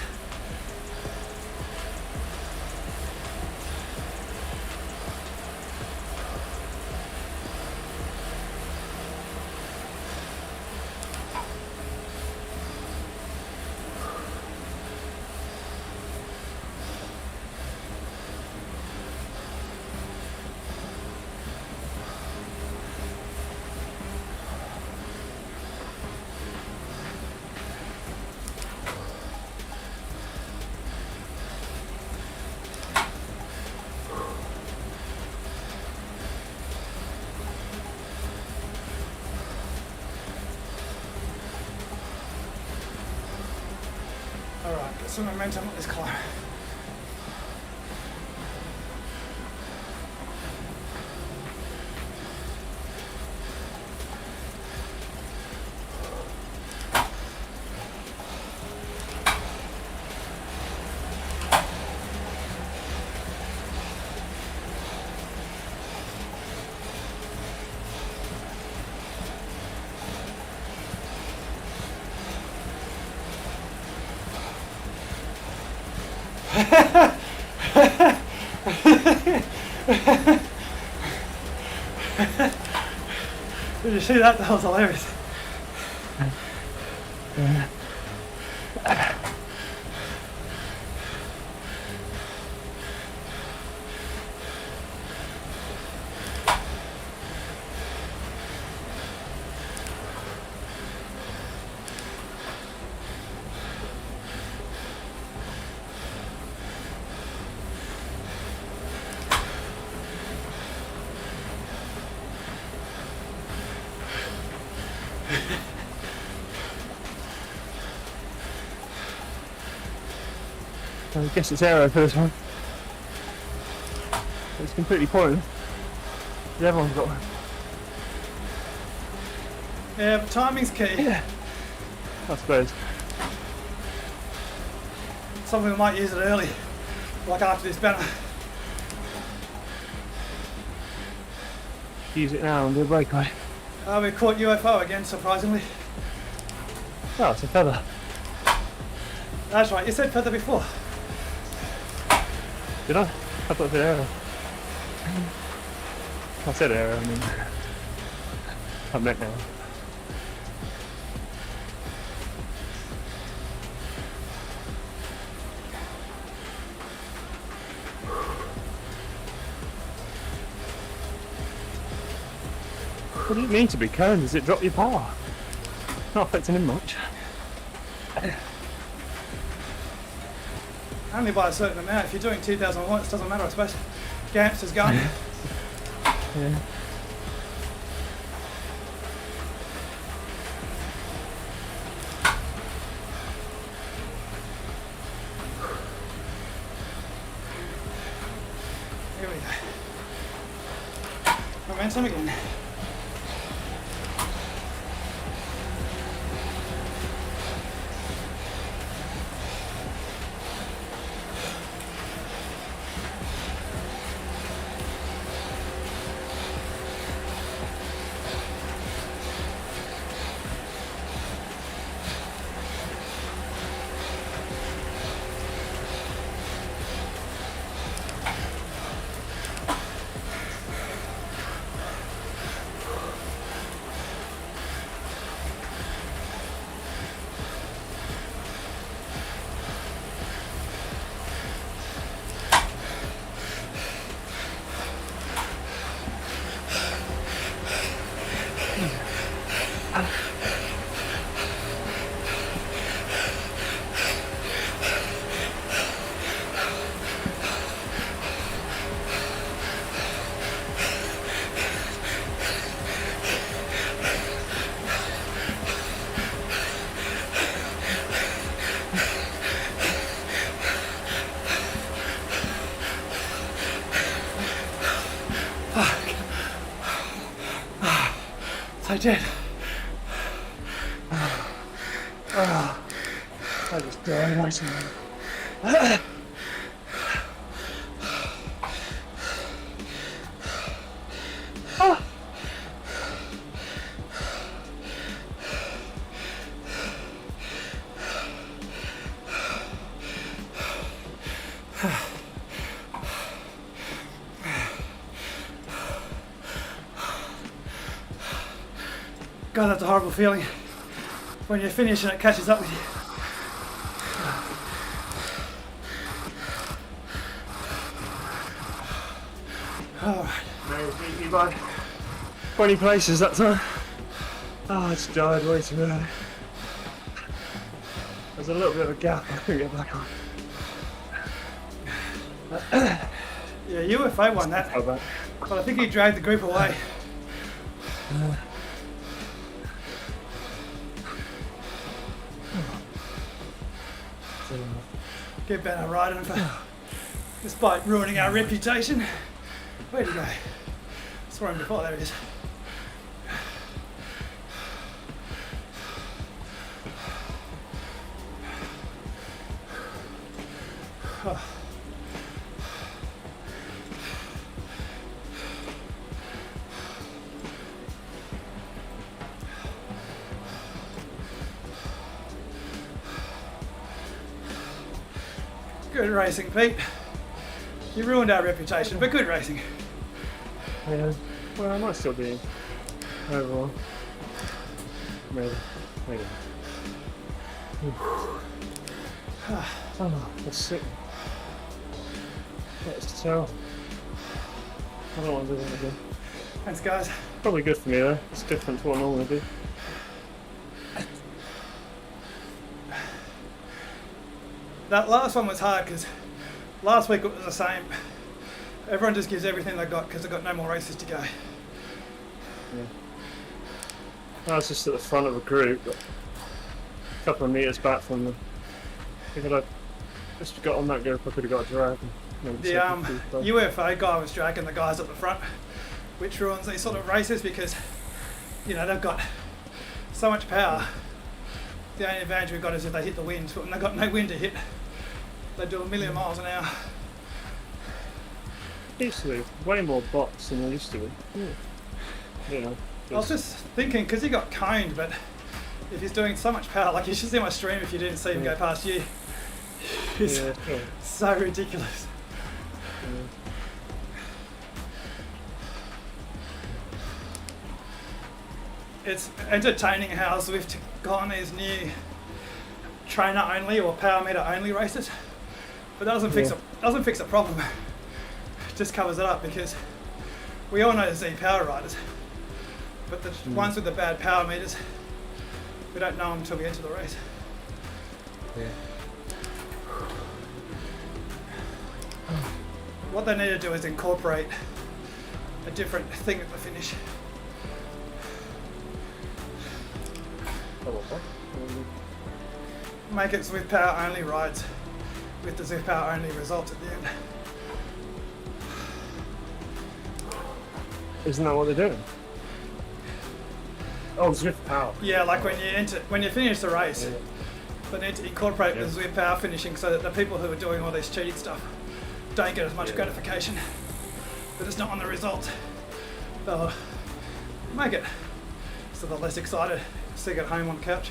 Alright, get some momentum on this climb. Did you see that? That was hilarious. I guess it's aero for this one. It's completely pointless. Everyone's got one. Yeah, but timing's key. Yeah. I suppose. Some people might use it early, like after this banner. Use it now and do a breakaway. We caught UFO again, surprisingly. Oh, it's a feather. That's right, you said feather before. Did I? I thought it said arrow. I said arrow, I mean. I'm back now. What do you mean to be cone? Does it drop your power? Not affecting him much. Only by a certain amount. If you're doing 2,000 watts, it doesn't matter, I suppose. Gamps is gone. Yeah. Here we go. Momentum again. I did. I just died right now. God, that's a horrible feeling. When you finish and it catches up with you. Alright. Beat me by 20 places that time. Oh, I just died way too early. There's a little bit of a gap I couldn't get back on. Yeah, UFO won that. How bad? But I think he dragged the group away. Get better riding despite ruining our reputation. Where'd he go? Saw him before, there he is. Good racing, Pete. You ruined our reputation, but good racing. Yeah. Well, I might still be overall. Maybe. Oh, that's sick. That's terrible. I don't want to do that again. Thanks, guys. Probably good for me though. It's different to what I normally do. That last one was hard because last week it was the same. Everyone just gives everything they got because they've got no more races to go. Yeah. I was just at the front of a group, but a couple of metres back from them. I think I'd just got on that group, I could have got a drag. The UFO guy was dragging the guys at the front, which ruins these sort of races because, you know, they've got so much power. The only advantage we've got is if they hit the wind, but when they've got no wind to hit, they do 1,000,000 miles an hour. Used to be way more bots than there used to be. You know, I was just thinking, because he got coned, but if he's doing so much power, like you should see my stream if you didn't see him go past you. It's so ridiculous. It's entertaining how Zwift got on these new trainer only or power meter only races, but that doesn't fix the problem. It just covers it up because we all know the Z power riders, but the ones with the bad power meters, we don't know them until we enter the race. Yeah. What they need to do is incorporate a different thing at the finish. Make it Zwift power only rides with the Zwift power only results at the end. Isn't that what they're doing? Oh, Zwift power. Yeah, like when you finish the race, they need to incorporate the Zwift power finishing so that the people who are doing all this cheating stuff don't get as much gratification, but it's not on the result. They'll make it so they're less excited, sitting at home on the couch,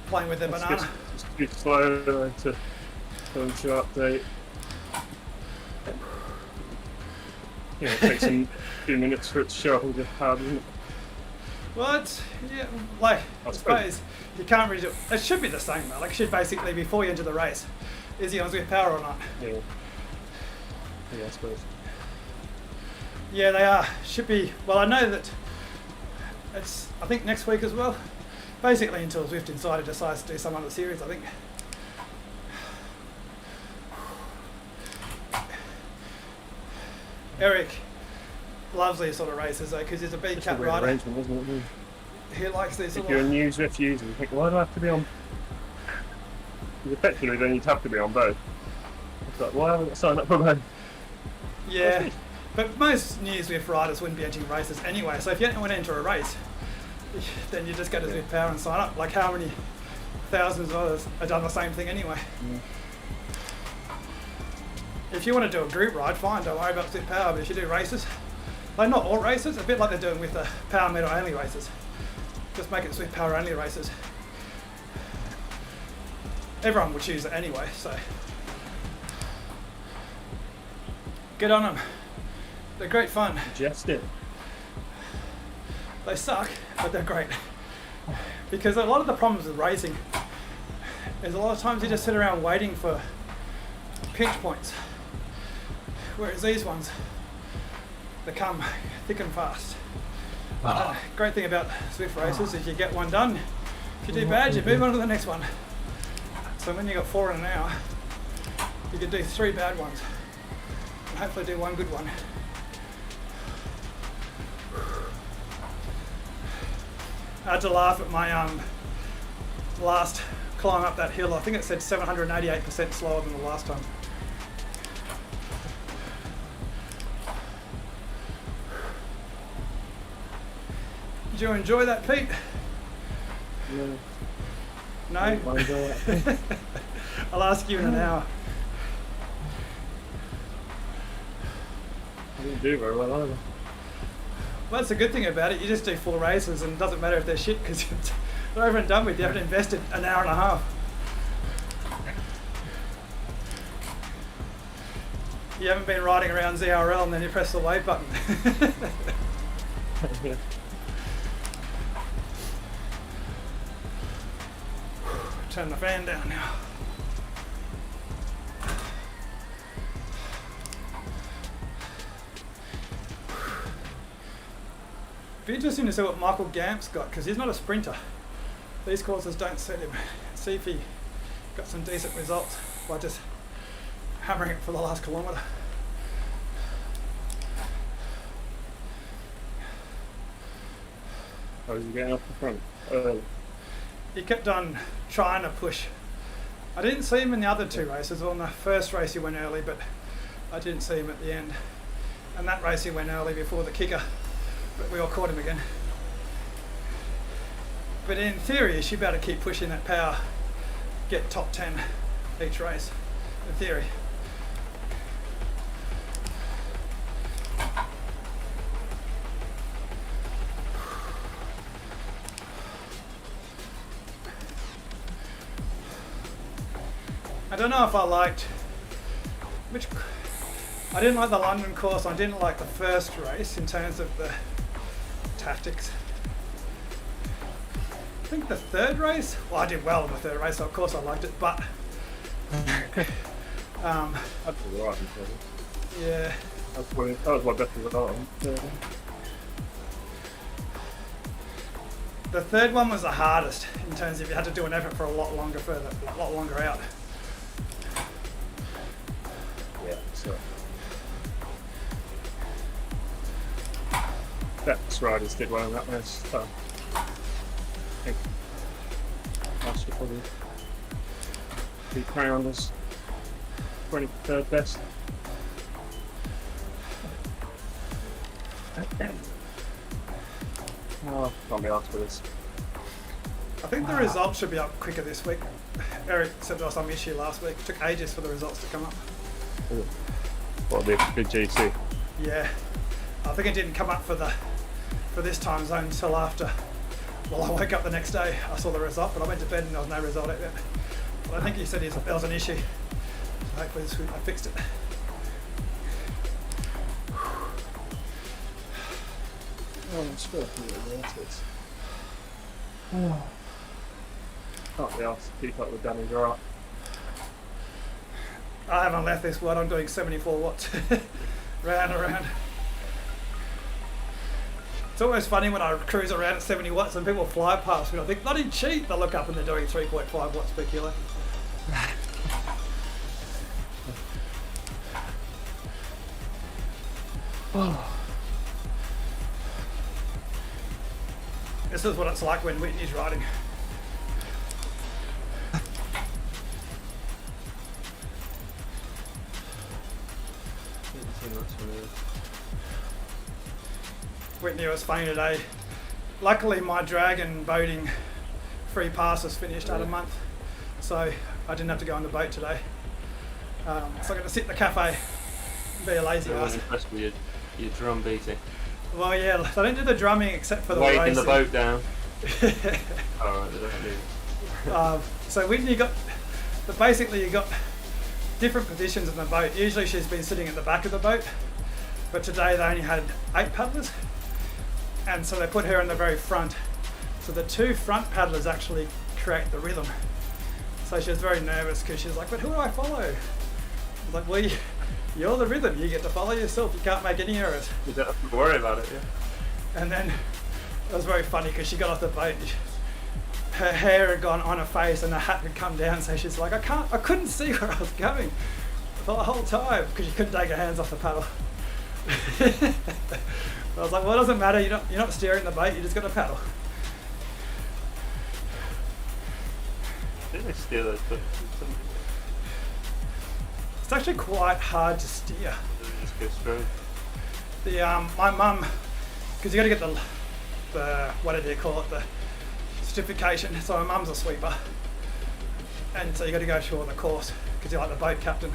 playing with their banana. It's too slow to update. Yeah, it takes a few minutes for it to show up all the power, doesn't it? Well, it's, yeah, like, I suppose you can't really do it. It should be the same though, like it should basically, before you enter the race, is he on Zwift power or not? Yeah. Yeah, I suppose. Yeah, they are. Should be. Well, I know that it's, I think next week as well. Basically until Zwift Insider decides to do some other series, I think. Eric loves these sort of races though, because he's a big cat rider. Arrangement, isn't it? He likes these if sort you're a of... new Zwift user, you think, why do I have to be on... Because effectively then you'd have to be on both. It's like, why haven't I signed up for both? Yeah, but most new Zwift riders wouldn't be entering races anyway, so if you don't want to enter a race, then you just go to Zwift Power and sign up. Like how many thousands of others have done the same thing anyway? Yeah. If you want to do a group ride, fine, don't worry about Zwift Power, but if you do races, like not all races, a bit like they're doing with the power meter only races, just make it Zwift Power only races. Everyone will choose it anyway, so get on them. They're great fun. Just it. They suck, but they're great. Because a lot of the problems with racing is a lot of times you just sit around waiting for pinch points. Whereas these ones, they come thick and fast. Great thing about Zwift races is you get one done. If you do bad, you move on to the next one. So when you got 4 in an hour, you can do 3 bad ones. And hopefully do 1 good one. I had to laugh at my last climb up that hill. I think it said 788% slower than the last time. Did you enjoy that, Pete? No. No? I didn't enjoy it. I'll ask you in an hour. I didn't do very well either. Well, that's the good thing about it. You just do full races and it doesn't matter if they're shit because they're over and done with. You haven't invested an hour and a half. You haven't been riding around ZRL and then you press the wave button. Yeah. Turn the fan down now. Be interesting to see what Michael Gamp's got because he's not a sprinter. These courses don't suit him. See if he got some decent results by just hammering it for the last kilometre. I was getting off the front early. He kept on trying to push. I didn't see him in the other two races. On the first race he went early, but I didn't see him at the end. And that race he went early before the kicker, but we all caught him again. But in theory, you should be able to keep pushing that power, get top 10 each race, in theory. I don't know if I liked I didn't like the London course. I didn't like the first race in terms of the tactics. I think the third race, well, I did well in the third race, so of course I liked it, but That's all right. yeah, That was my best result. the third one was the hardest in terms of you had to do an effort for a lot longer out. Yeah, so Beck's riders did well in that race. So I think I should probably be carrying on this 23rd best. Oh, can't be asked for this. I think the results should be up quicker this week. Eric said there was some issue last week. It took ages for the results to come up. What, the GC? Yeah, I think it didn't come up for this time zone until after. Well, I woke up the next day, I saw the result, but I went to bed and there was no result yet. But I think he said there was an issue. Hopefully this week I fixed it. Oh, I'm still waters. Can't be asked to keep up with Danny Grant. I haven't left this one, I'm doing 74 watts. Round and round. It's always funny when I cruise around at 70 watts and people fly past me. I think, bloody cheat! They look up and they're doing 3.5 watts per kilo. This is what it's like when Whitney's riding. Whitney was funny today. Luckily my dragon boating free pass was finished out a month, so I didn't have to go on the boat today. So I'm going to sit in the cafe and be a lazy I was ass. impressed with your drum beating. Well, yeah, so I didn't do the drumming except for the Weighting racing. the boat down. Alright, they don't do. So Whitney basically you got different positions in the boat. Usually she's been sitting at the back of the boat, but today they only had 8 paddlers, and so they put her in the very front. So the 2 front paddlers actually create the rhythm. So she was very nervous because she was like, but who do I follow? I was like, well, you're the rhythm, you get to follow yourself, you can't make any errors. You don't have to worry about it, yeah. And then it was very funny because she got off the boat, her hair had gone on her face and her hat had come down, so she's like, I couldn't see where I was going for the whole time because she couldn't take her hands off the paddle. I was like, well, it doesn't matter, you're not steering the boat, you just got to paddle. Did they steal those books? It's actually quite hard to steer. Just go straight. The my mum, because you got to get the what do they call it, the certification. So my mum's a sweeper, and so you got to go through all the course because you're like the boat captain.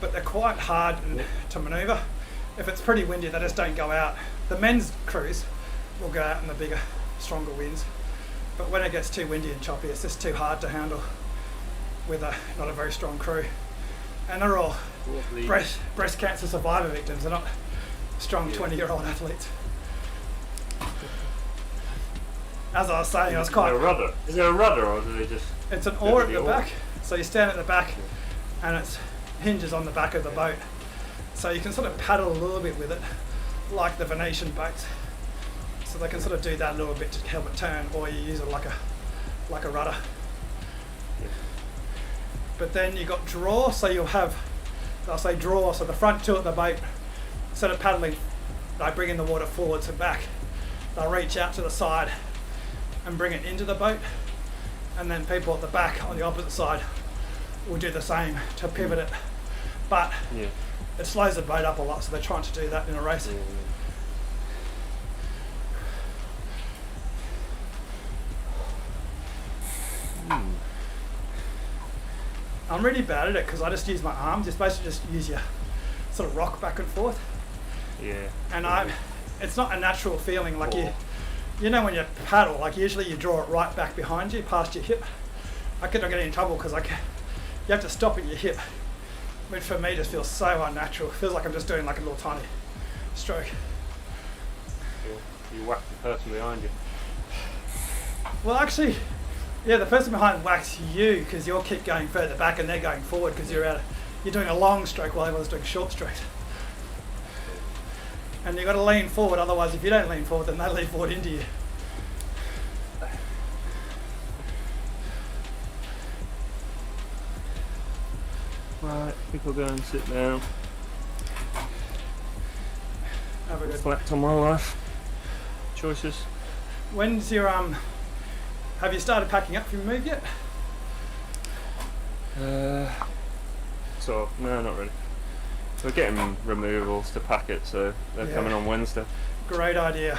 But they're quite hard to manoeuvre. If it's pretty windy, they just don't go out. The men's crews will go out in the bigger, stronger winds. But when it gets too windy and choppy, it's just too hard to handle with not a very strong crew. And they're all breast cancer survivor victims. They're not strong 20-year-old athletes. As I was saying, I was quite... Is there a rudder? Is there a rudder, or do they just... It's an oar at the back. So you stand at the back and it hinges on the back of the boat. So you can sort of paddle a little bit with it, like the Venetian boats. So they can sort of do that a little bit to help it turn, or you use it like a rudder. But then you've got draw, so you'll have, I'll say draw, so the front two of the boat, instead of paddling, they bring in the water forwards and back. They'll reach out to the side and bring it into the boat, and then people at the back on the opposite side will do the same to pivot it. But it slows the boat up a lot, so they're trying to do that in a race. I'm really bad at it because I just use my arms. You're supposed to just use your sort of rock back and forth. Yeah. And it's not a natural feeling like you know when you paddle, like usually you draw it right back behind you, past your hip. I could not get in trouble because you have to stop at your hip, which for me just feels so unnatural. It feels like I'm just doing like a little tiny stroke. You whack the person behind you. Well, actually, yeah, the person behind whacks you because you'll keep going further back and they're going forward because you're doing a long stroke while everyone's doing short strokes. And you've got to lean forward, otherwise if you don't lean forward, then they lean forward into you. Right, I think I'll go and sit down. Have a good Reflect on my life. Choices. When's your have you started packing up for your move yet? So no, not really. We're getting removals to pack it, so they're coming on Wednesday. Great idea.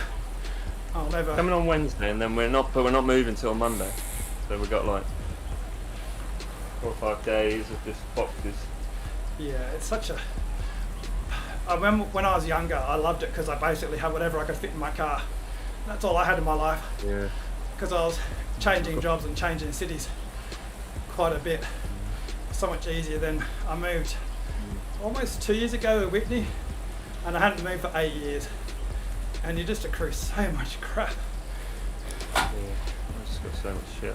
I'll never Coming on Wednesday, and then we're not moving till Monday. So we've got like 4 or 5 days of just boxes. Yeah, it's such a... I remember when I was younger, I loved it because I basically had whatever I could fit in my car. That's all I had in my life. Yeah. Because I was changing jobs and changing cities quite a bit. So much easier. Then I moved almost 2 years ago with Whitney, and I hadn't moved for 8 years. And you just accrue so much crap. Yeah. I just got so much shit.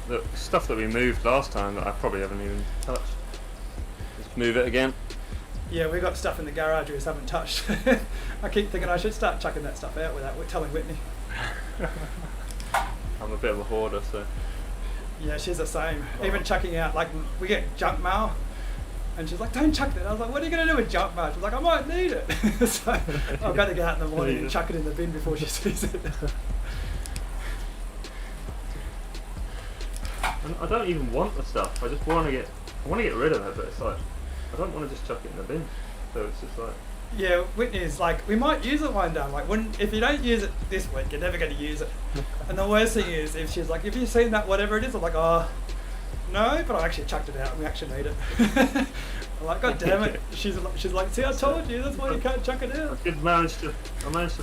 The stuff that we moved last time that I probably haven't even touched. Just move it again. Yeah, we got stuff in the garage we just haven't touched. I keep thinking I should start chucking that stuff out without telling Whitney. I'm a bit of a hoarder, so. Yeah, she's the same. Even chucking out, like, we get junk mail, and she's like, don't chuck that. I was like, what are you going to do with junk mail? She's like, I might need it. So I've got to go out in the morning and chuck it in the bin before she sees it. And I don't even want the stuff. I just want to get rid of it, but it's like, I don't want to just chuck it in the bin. So it's just like. Yeah, Whitney's like, we might use it one day. I'm like, if you don't use it this week, you're never going to use it. And the worst thing is, if she's like, have you seen that whatever it is? I'm like, oh, no, but I actually chucked it out and we actually need it. I'm like, God damn it. She's like, see, I told you, that's why you can't chuck it out. I managed to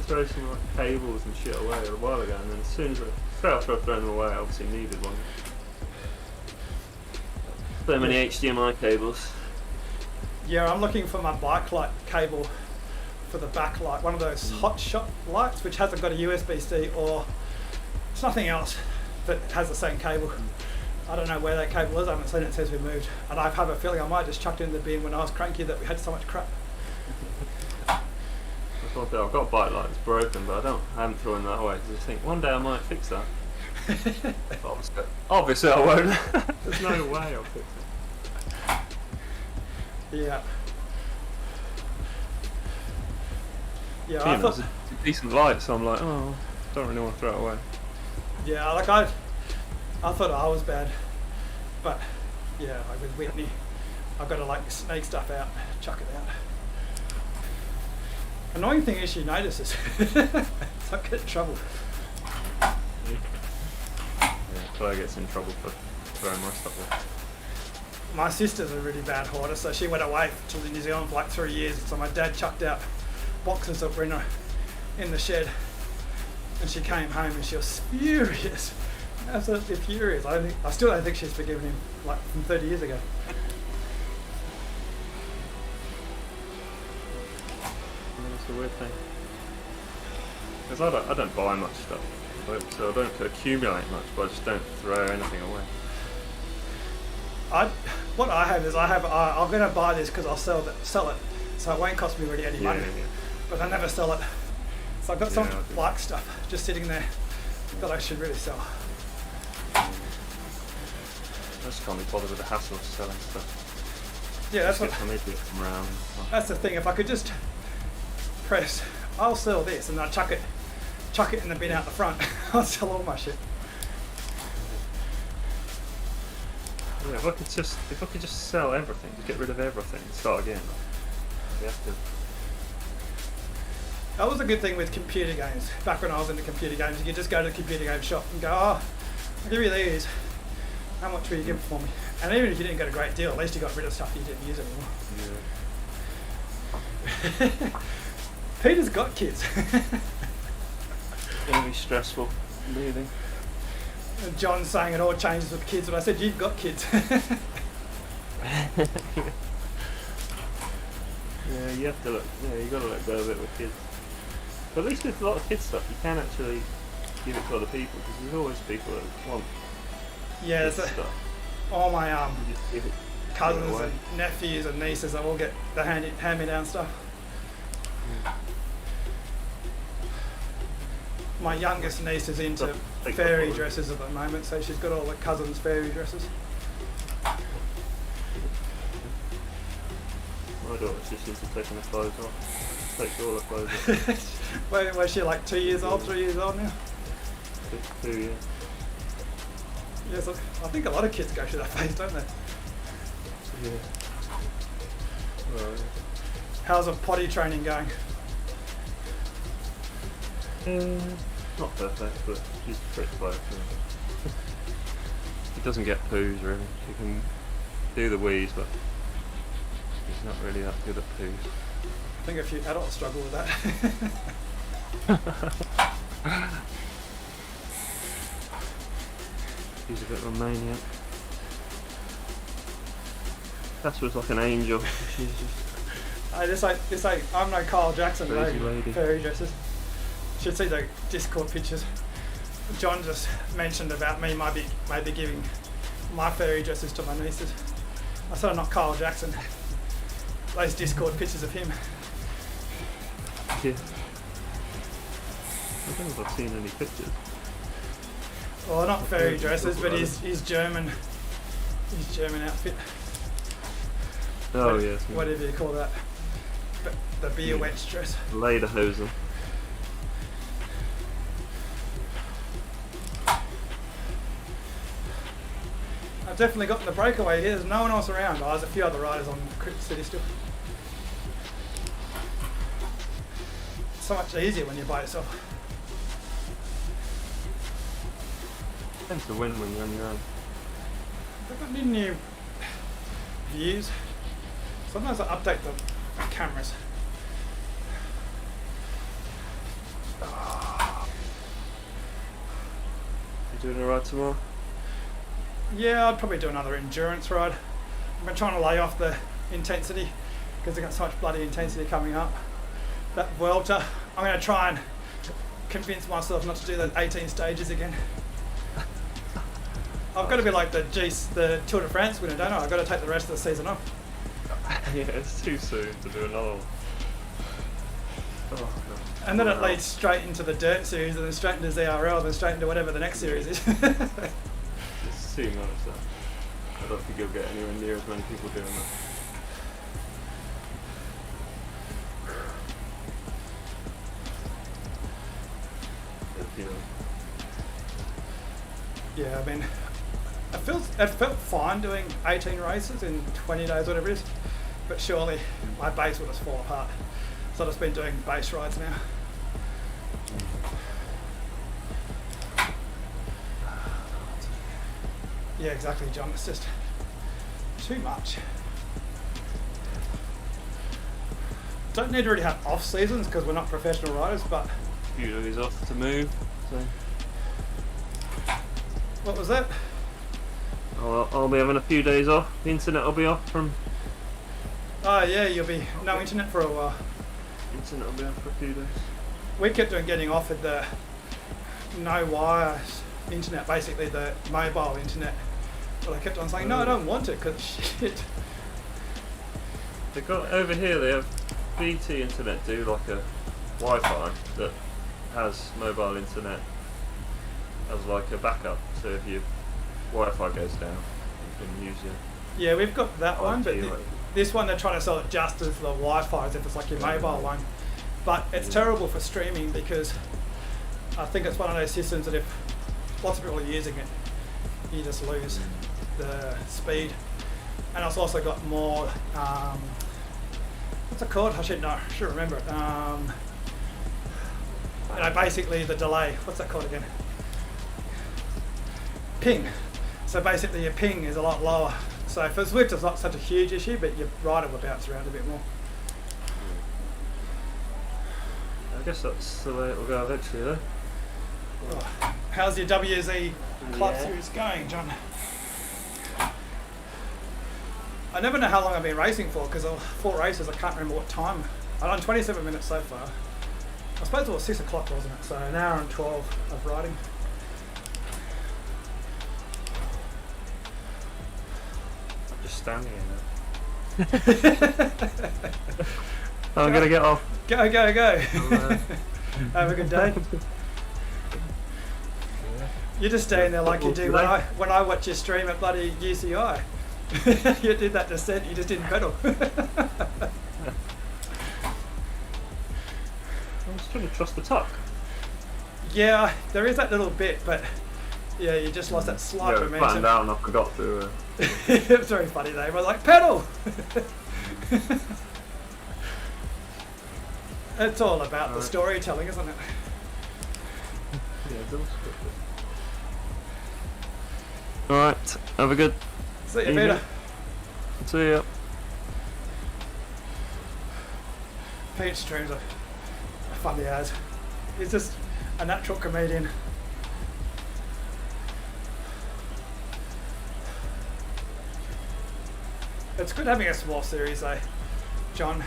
throw some like cables and shit away a while ago, and then as soon as straight after I thrown them away, I obviously needed one. So many HDMI cables. Yeah, I'm looking for my bike light cable for the back light, one of those hot shot lights which hasn't got a USB-C or it's nothing else that has the same cable. I don't know where that cable is, I haven't seen it since we moved, and I have a feeling I might just chucked it in the bin when I was cranky that we had so much crap. That's one thing, I've got a bike light that's broken, but I haven't thrown that away because I think one day I might fix that. Obviously I won't. There's no way I'll fix it. Yeah. Yeah, I I thought... It's a decent light, so I'm like, oh, don't really want to throw it away. Yeah, like I thought I was bad But yeah, like with Whitney, I've got to like snake stuff out, chuck it out. Annoying thing is she notices. So I get in trouble. Yeah, Claire gets in trouble for throwing my stuff away. My sister's a really bad hoarder, so she went away to New Zealand for like 3 years. So my dad chucked out boxes that were in the shed, and she came home and she was furious, absolutely furious. I still don't think she's forgiven him, like from 30 years ago. It's a weird thing. Because I don't buy much stuff, so I don't accumulate much, but I just don't throw anything away. What I have is I'm going to buy this because I'll sell it, so it won't cost me really any money. Yeah. But I never sell it. So I've got so Yeah, much like stuff just sitting there that I should really sell. I just can't be bothered with the hassle of selling stuff. Yeah, that's Just what. get some idiot come around. That's the thing. If I could just press, I'll sell this, and I'll chuck it in the bin out the front. I'll sell all my shit. Yeah, if I could just sell everything, just get rid of everything, and start again. You have to. That was a good thing with computer games. Back when I was into computer games, you could just go to the computer game shop and go, oh, I'll give you these. How much will you give for me? And even if you didn't get a great deal, at least you got rid of stuff you didn't use anymore. Yeah. Peter's got kids. It's gonna be stressful moving. And John's saying it all changes with kids, but I said, you've got kids. Yeah, you have to look. Yeah, you got to let go of it with kids. But at least with a lot of kids stuff, you can actually give it to other people because there's always people that want Yeah, kids so stuff. all my You just give it cousins away. and nephews and nieces, they all get the hand-me-down stuff. My youngest niece is into Take fairy that one. dresses at the moment, so she's got all the cousins' fairy dresses. My daughter's just into taking her clothes off. Takes all her clothes off. Was she like 2 years old, 3 years old now? 2 years. Yes, I think a lot of kids go through that phase, don't they? Yeah. Well, How's the potty training going? not perfect, but she's pretty close. Yeah. She doesn't get poos really. She can do the wheeze, but she's not really that good at poos. I think a few adults struggle with that. She's a bit of a maniac. That was like an angel. She's just This like I'm no Kyle Jackson, Crazy no lady. fairy dresses. Should see the Discord pictures. John just mentioned about me maybe giving my fairy dresses to my nieces. I said I'm not Kyle Jackson. Those Discord pictures of him. yeah. I don't know if I've seen any pictures. Well, not fairy dresses, but his German outfit. Oh yes. Whatever you call that. The beer Yeah. wench dress. Lederhosen. I've definitely gotten the breakaway here. There's no one else around. Oh, there's a few other riders on Cricket City still. It's so much easier when you're by yourself. Tends to win when you're on your own. I've got any new views. Sometimes I update the cameras. You doing alright tomorrow? Yeah, I'd probably do another endurance ride. I've been trying to lay off the intensity because I've got so much bloody intensity coming up. That Vuelta, I'm going to try and convince myself not to do those 18 stages again. I've got to be like the Tour de France winner, don't I? I've got to take the rest of the season off. Yeah, it's too soon to do another one. Oh, no. And then it leads straight into the Dirt Series, and then straight into ZRL, then straight into whatever the next series is. It's too much that. I don't think you'll get anywhere near as many people doing that. If, you know, Yeah, I mean, it felt fine doing 18 races in 20 days, whatever it is. But surely my base will just fall apart. So I've just been doing base rides now. Yeah, exactly, John. It's just too much. Don't need to really have off seasons because we're not professional riders, but... A few days off to move, so... What was that? I'll be having a few days off. The internet will be off from... Oh yeah, you'll be no internet for a while. Internet will be off for a few days. We kept on getting offered the no wires internet, basically the mobile internet. But I kept on saying, no, I don't want it because shit. They got over here. They have BT internet do like a Wi-Fi that has mobile internet as like a backup. So if your Wi-Fi goes down, you can use it. Yeah, we've got that one, but right. this one they're trying to sell it just as the Wi-Fi, as if it's like your mobile one. But it's terrible for streaming because I think it's one of those systems that if lots of people are using it, you just lose the speed. And it's also got more, what's it called? I should know, I should remember it. You know, basically the delay, what's that called again? Ping. So basically your ping is a lot lower. So for Zwift it's not such a huge issue, but your rider will bounce around a bit more. I guess that's the way it will go eventually, though. Oh, how's your WZ Club Yeah. Series going, John? I never know how long I've been racing for because of 4 races. I can't remember what time. I've done 27 minutes so far. I suppose it was 6 o'clock, wasn't it? So an hour and 12 of riding. I'm just standing in it. I'm gonna get off. Go, go, go. Have a good day. You're just staying there like you do when I watch your stream at bloody UCI. You did that descent, you just didn't pedal. I'm just trying to trust the tuck. Yeah, there is that little bit, but yeah, you just lost that slight Yeah, momentum. flattened out and I forgot to. It was very funny though. I was like, pedal! It's all about the storytelling, isn't it? Yeah, don't Alright, have a good See you, evening. Peter. See ya. Pete streams are funny as. He's just a natural comedian. It's good having a small series though, John.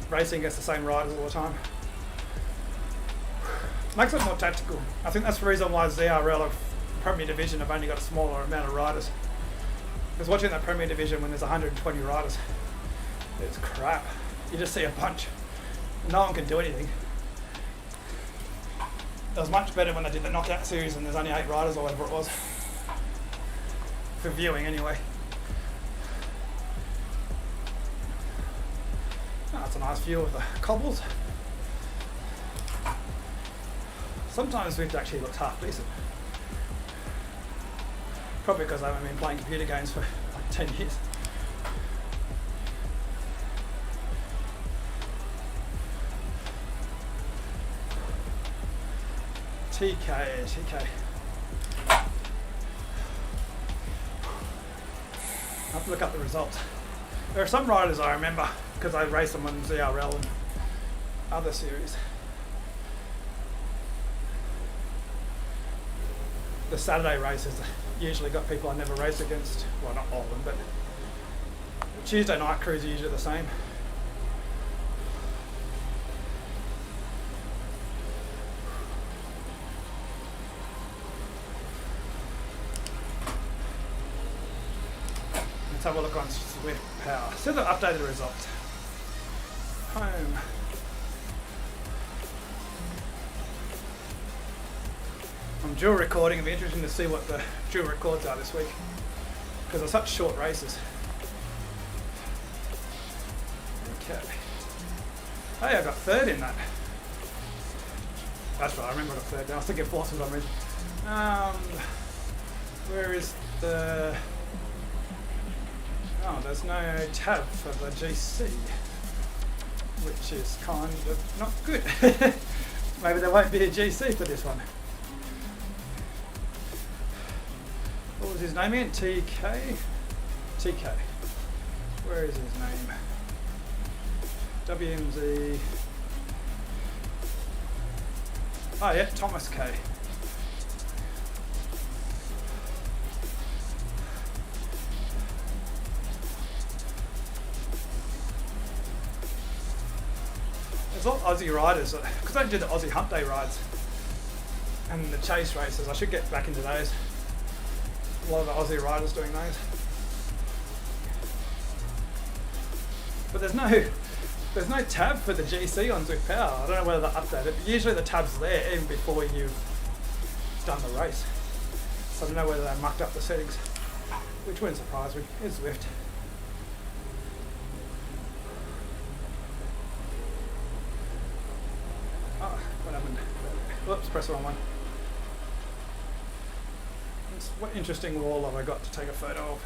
Racing against the same riders all the time. Makes it more tactical. I think that's the reason why ZRL of Premier Division have only got a smaller amount of riders. Because watching that Premier Division when there's 120 riders, it's crap. You just see a bunch. No one can do anything. It was much better when they did the knockout series and there's only 8 riders or whatever it was. For viewing anyway. Oh, that's a nice view of the cobbles. Sometimes Zwift actually looks half decent. Probably because I haven't been playing computer games for like 10 years. TK. I'll have to look up the results. There are some riders I remember because I raced them on ZRL and other series. The Saturday races usually got people I never race against. Well, not all of them, but Tuesday night crews are usually the same. Let's have a look on Zwift Power. See the updated results. Home. I'm dual recording. It'll be interesting to see what the dual records are this week because they're such short races. Okay. Hey, I got 3rd in that. That's right, I remember I got 3rd. I was thinking 4th for some reason. Where is the... Oh, there's no tab for the GC, which is kind of not good. Maybe there won't be a GC for this one. What was his name again? TK? TK. Where is his name? WMZ. Oh yeah, Thomas K. There's a lot of Aussie riders, because I do the Aussie Hump Day rides and the chase races. I should get back into those. A lot of the Aussie riders doing those. But there's no tab for the GC on Zwift Power. I don't know whether they updated it, but usually the tab's there even before you've done the race. So I don't know whether they mucked up the settings, which wouldn't surprise me. It's Zwift. Oh, what happened? Whoops, press the wrong one. What interesting wall have I got to take a photo of?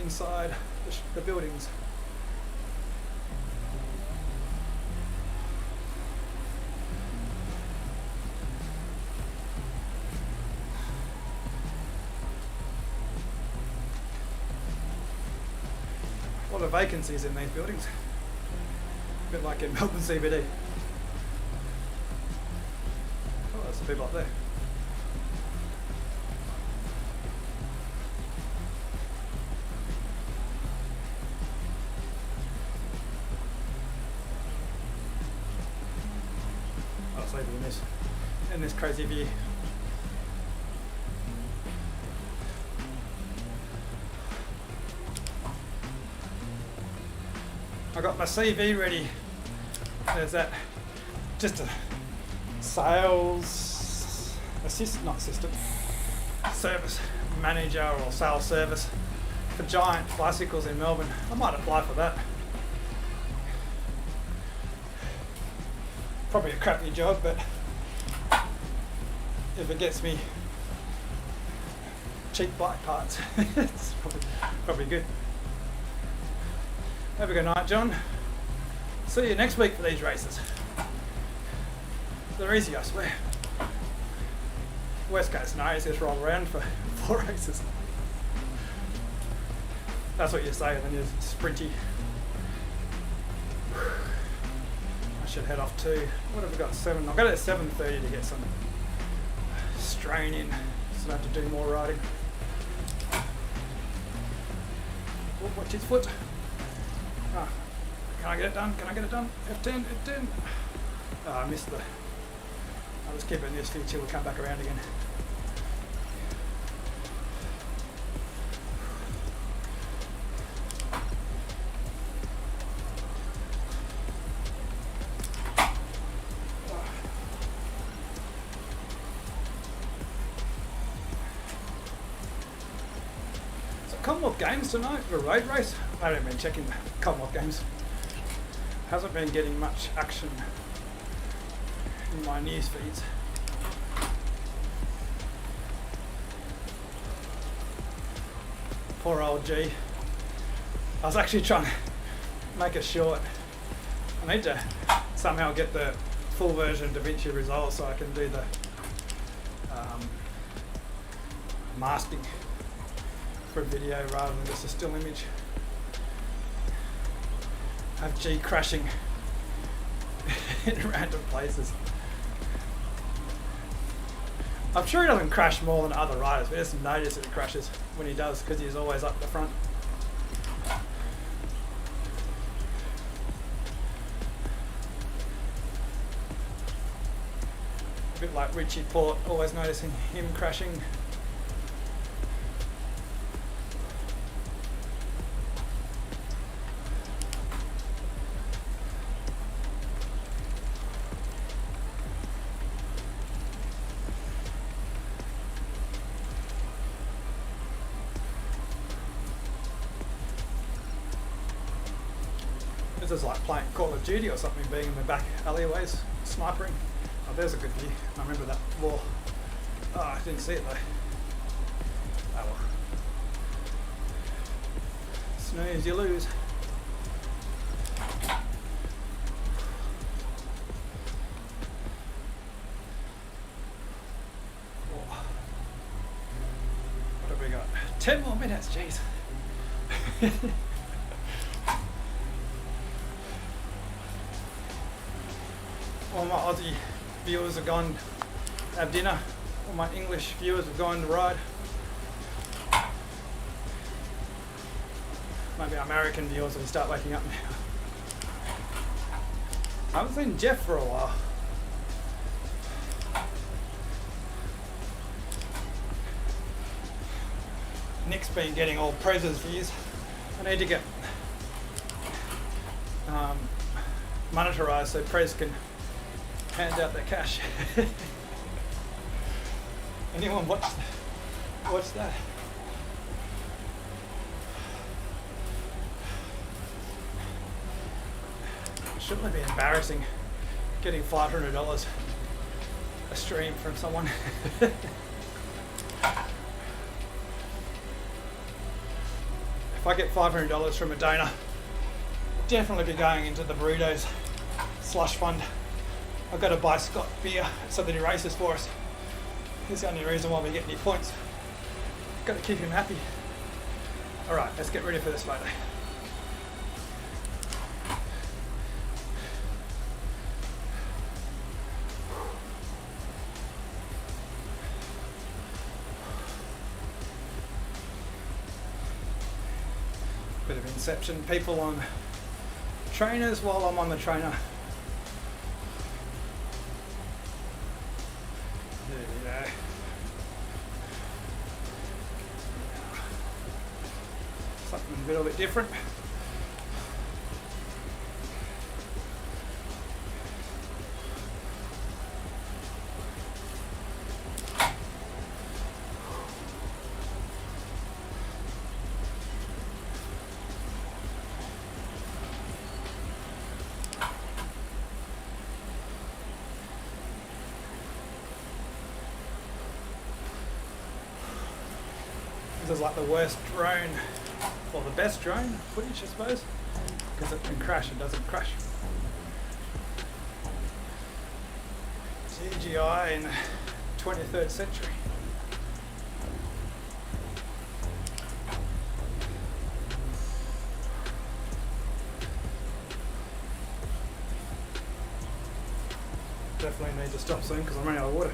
Inside the buildings. A lot of vacancies in these buildings. A bit like in Melbourne CBD. Oh, there's some people up there. I'll save you in this crazy view. I got my CV ready. There's that, just a sales service manager or sales service for Giant bicycles in Melbourne. I might apply for that. Probably a crappy job, but if it gets me cheap bike parts, it's probably good. Have a good night, John. See you next week for these races. They're easy, I swear. Worst case scenario is just roll around for 4 races. That's what you say, and then you're sprinty. I should head off too. What have we got? 7. I'll go to 7:30 to get some strain in, so I have to do more riding. Oh, watch his foot. Ah, can I get it done? Can I get it done? F10, F10. Oh, I missed the... I'll just keep it in this few till we come back around again. So Commonwealth Games tonight for a road race. I haven't been checking the Commonwealth Games. Hasn't been getting much action in my news feeds. Poor old G. I was actually trying to make a short. I need to somehow get the full version of DaVinci Resolve so I can do the masking for a video rather than just a still image. Have G crashing in random places. I'm sure he doesn't crash more than other riders, but I just notice that he crashes when he does because he's always up the front. A bit like Richie Port, always noticing him crashing. This is like playing Call of Duty or something, being in the back alleyways, snipering. Oh, there's a good view. I remember that wall. Oh, I didn't see it though. Oh well. Snooze, you lose. What have we got? 10 more minutes, jeez. All my Aussie viewers have gone to have dinner. All my English viewers have gone to ride. Maybe our American viewers will start waking up now. I haven't seen Jeff for a while. Nick's been getting all Prez's views. I need to get monetarised so Prez can hand out their cash. Anyone watch that? Shouldn't it be embarrassing getting $500 a stream from someone? If I get $500 from a donor, definitely be going into the Burritos slush fund. I've got to buy Scott beer so that he races for us. He's the only reason why we get any points. Got to keep him happy. Alright, let's get ready for this photo. Bit of inception. People on trainers while I'm on the trainer. There we go. Something a little bit different. This is like the worst drone, or the best drone footage, I suppose, because it can crash, it doesn't crash. CGI in 23rd century. Definitely need to stop soon because I'm running out of water.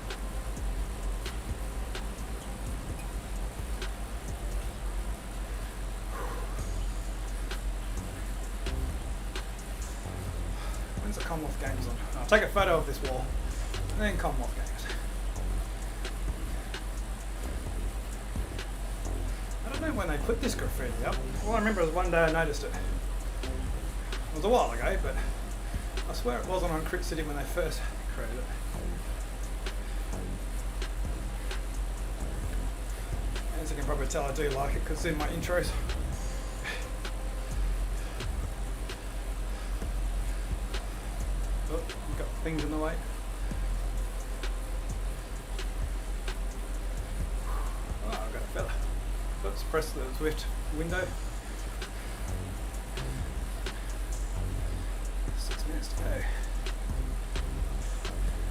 When's the Commonwealth Games on? I'll take a photo of this wall and then Commonwealth Games. I don't know when they put this graffiti up. All I remember is one day I noticed it. It was a while ago, but I swear it wasn't on Crit City when they first created it. As you can probably tell, I do like it because it's in my intros. Oh, I've got things in the way. Oh, I've got a fella. Let's press the Zwift window. 6 minutes to go.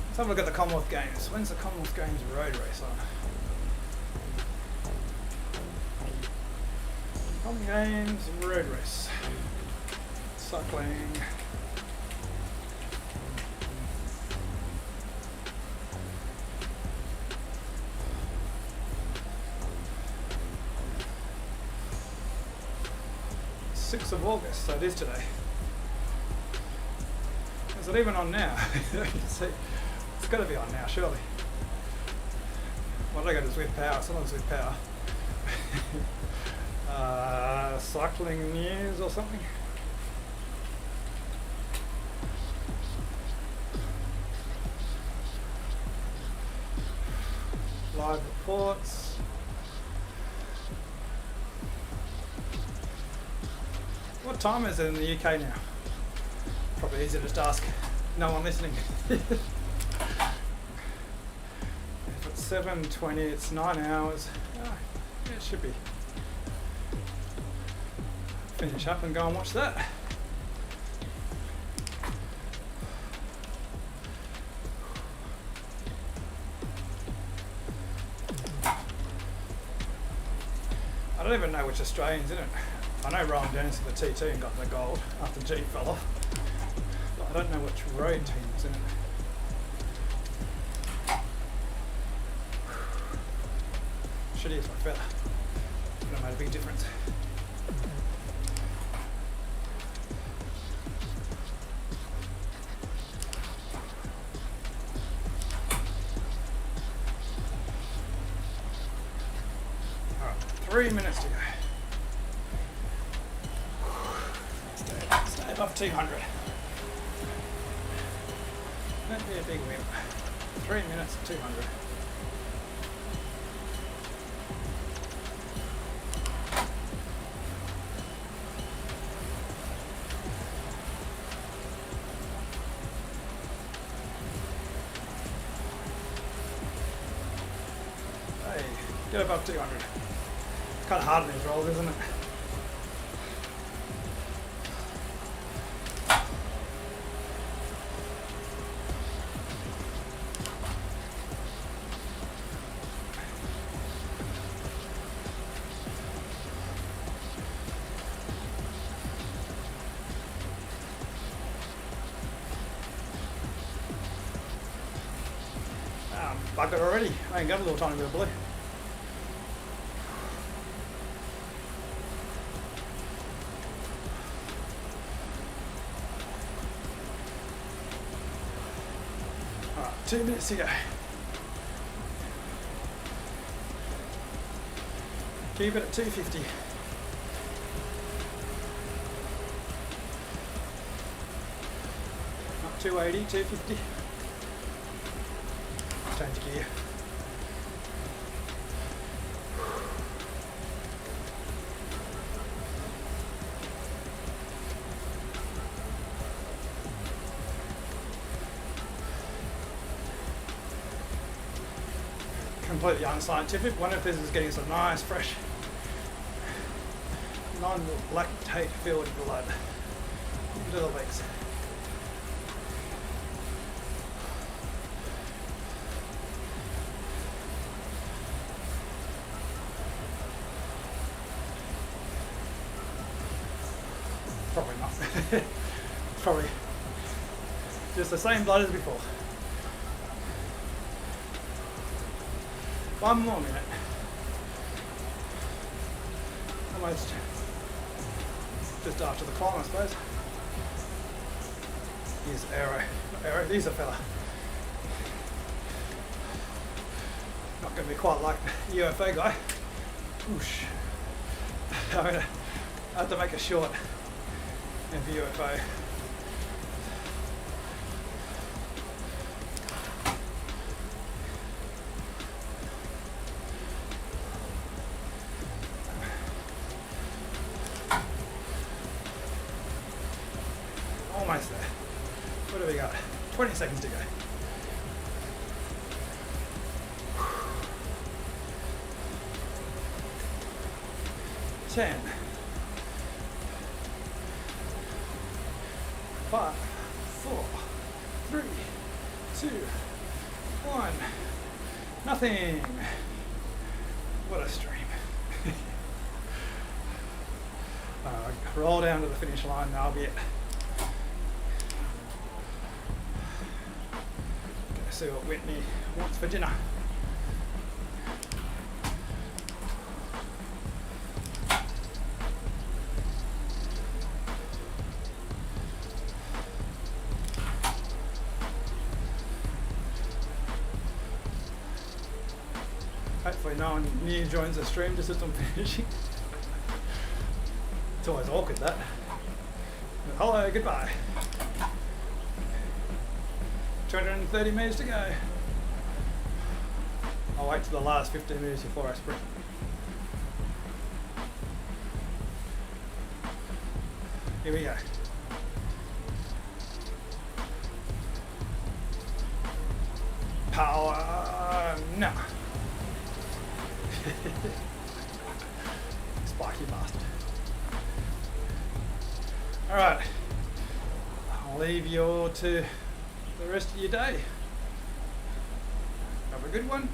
Let's have a look at the Commonwealth Games. When's the Commonwealth Games road race on? Commonwealth Games road race. Cycling. August, so it is today. Is it even on now? See, it's got to be on now, surely. Why did I go to Zwift Power? It's not on Zwift Power. Cycling news or something? Live reports. What time is it in the UK now? Probably easier to just ask no one listening. If it's 7:20. It's 9 hours. Yeah, it should be. Finish up and go and watch that. I don't even know which Australian's in it. I know Ryan Dennis in the TT and got the gold after G fell off. But I don't know which road team's in it. Should use my feather. Would have made a big difference. Alright, 3 minutes to go. Stay above 200. That'd be a big win. 3 minutes, 200. Hey, get above 200. Kind of hard in these rolls, isn't it? Buggered already. I ain't got a little tiny bit of blue. Alright, 2 minutes to go. Keep it at 250. Not 280, 250. Change gear. Completely unscientific. Wonder if this is getting some nice, fresh, non-lactate filled blood into the legs. Probably not. Probably just the same blood as before. 1 more minute. Almost just after the climb, I suppose. Here's Arrow. Arrow, here's a fella. Not going to be quite like the UFO guy. Whoosh. I have to make a short and for UFO. Almost there. What do we got? 20 seconds to go. 10. 5, 4, 3, 2, 1. Nothing. What a stream. Roll down to the finish line and that'll be it. Gonna see what Whitney wants for dinner. Hopefully no one new joins the stream just as I'm finishing. It's always awkward, that. Hello, goodbye. 230 metres to go. I'll wait till the last 15 metres before I sprint. Here we go. Power, no. Spiky bastard. Alright. I'll leave you all to the rest of your day. Have a good one.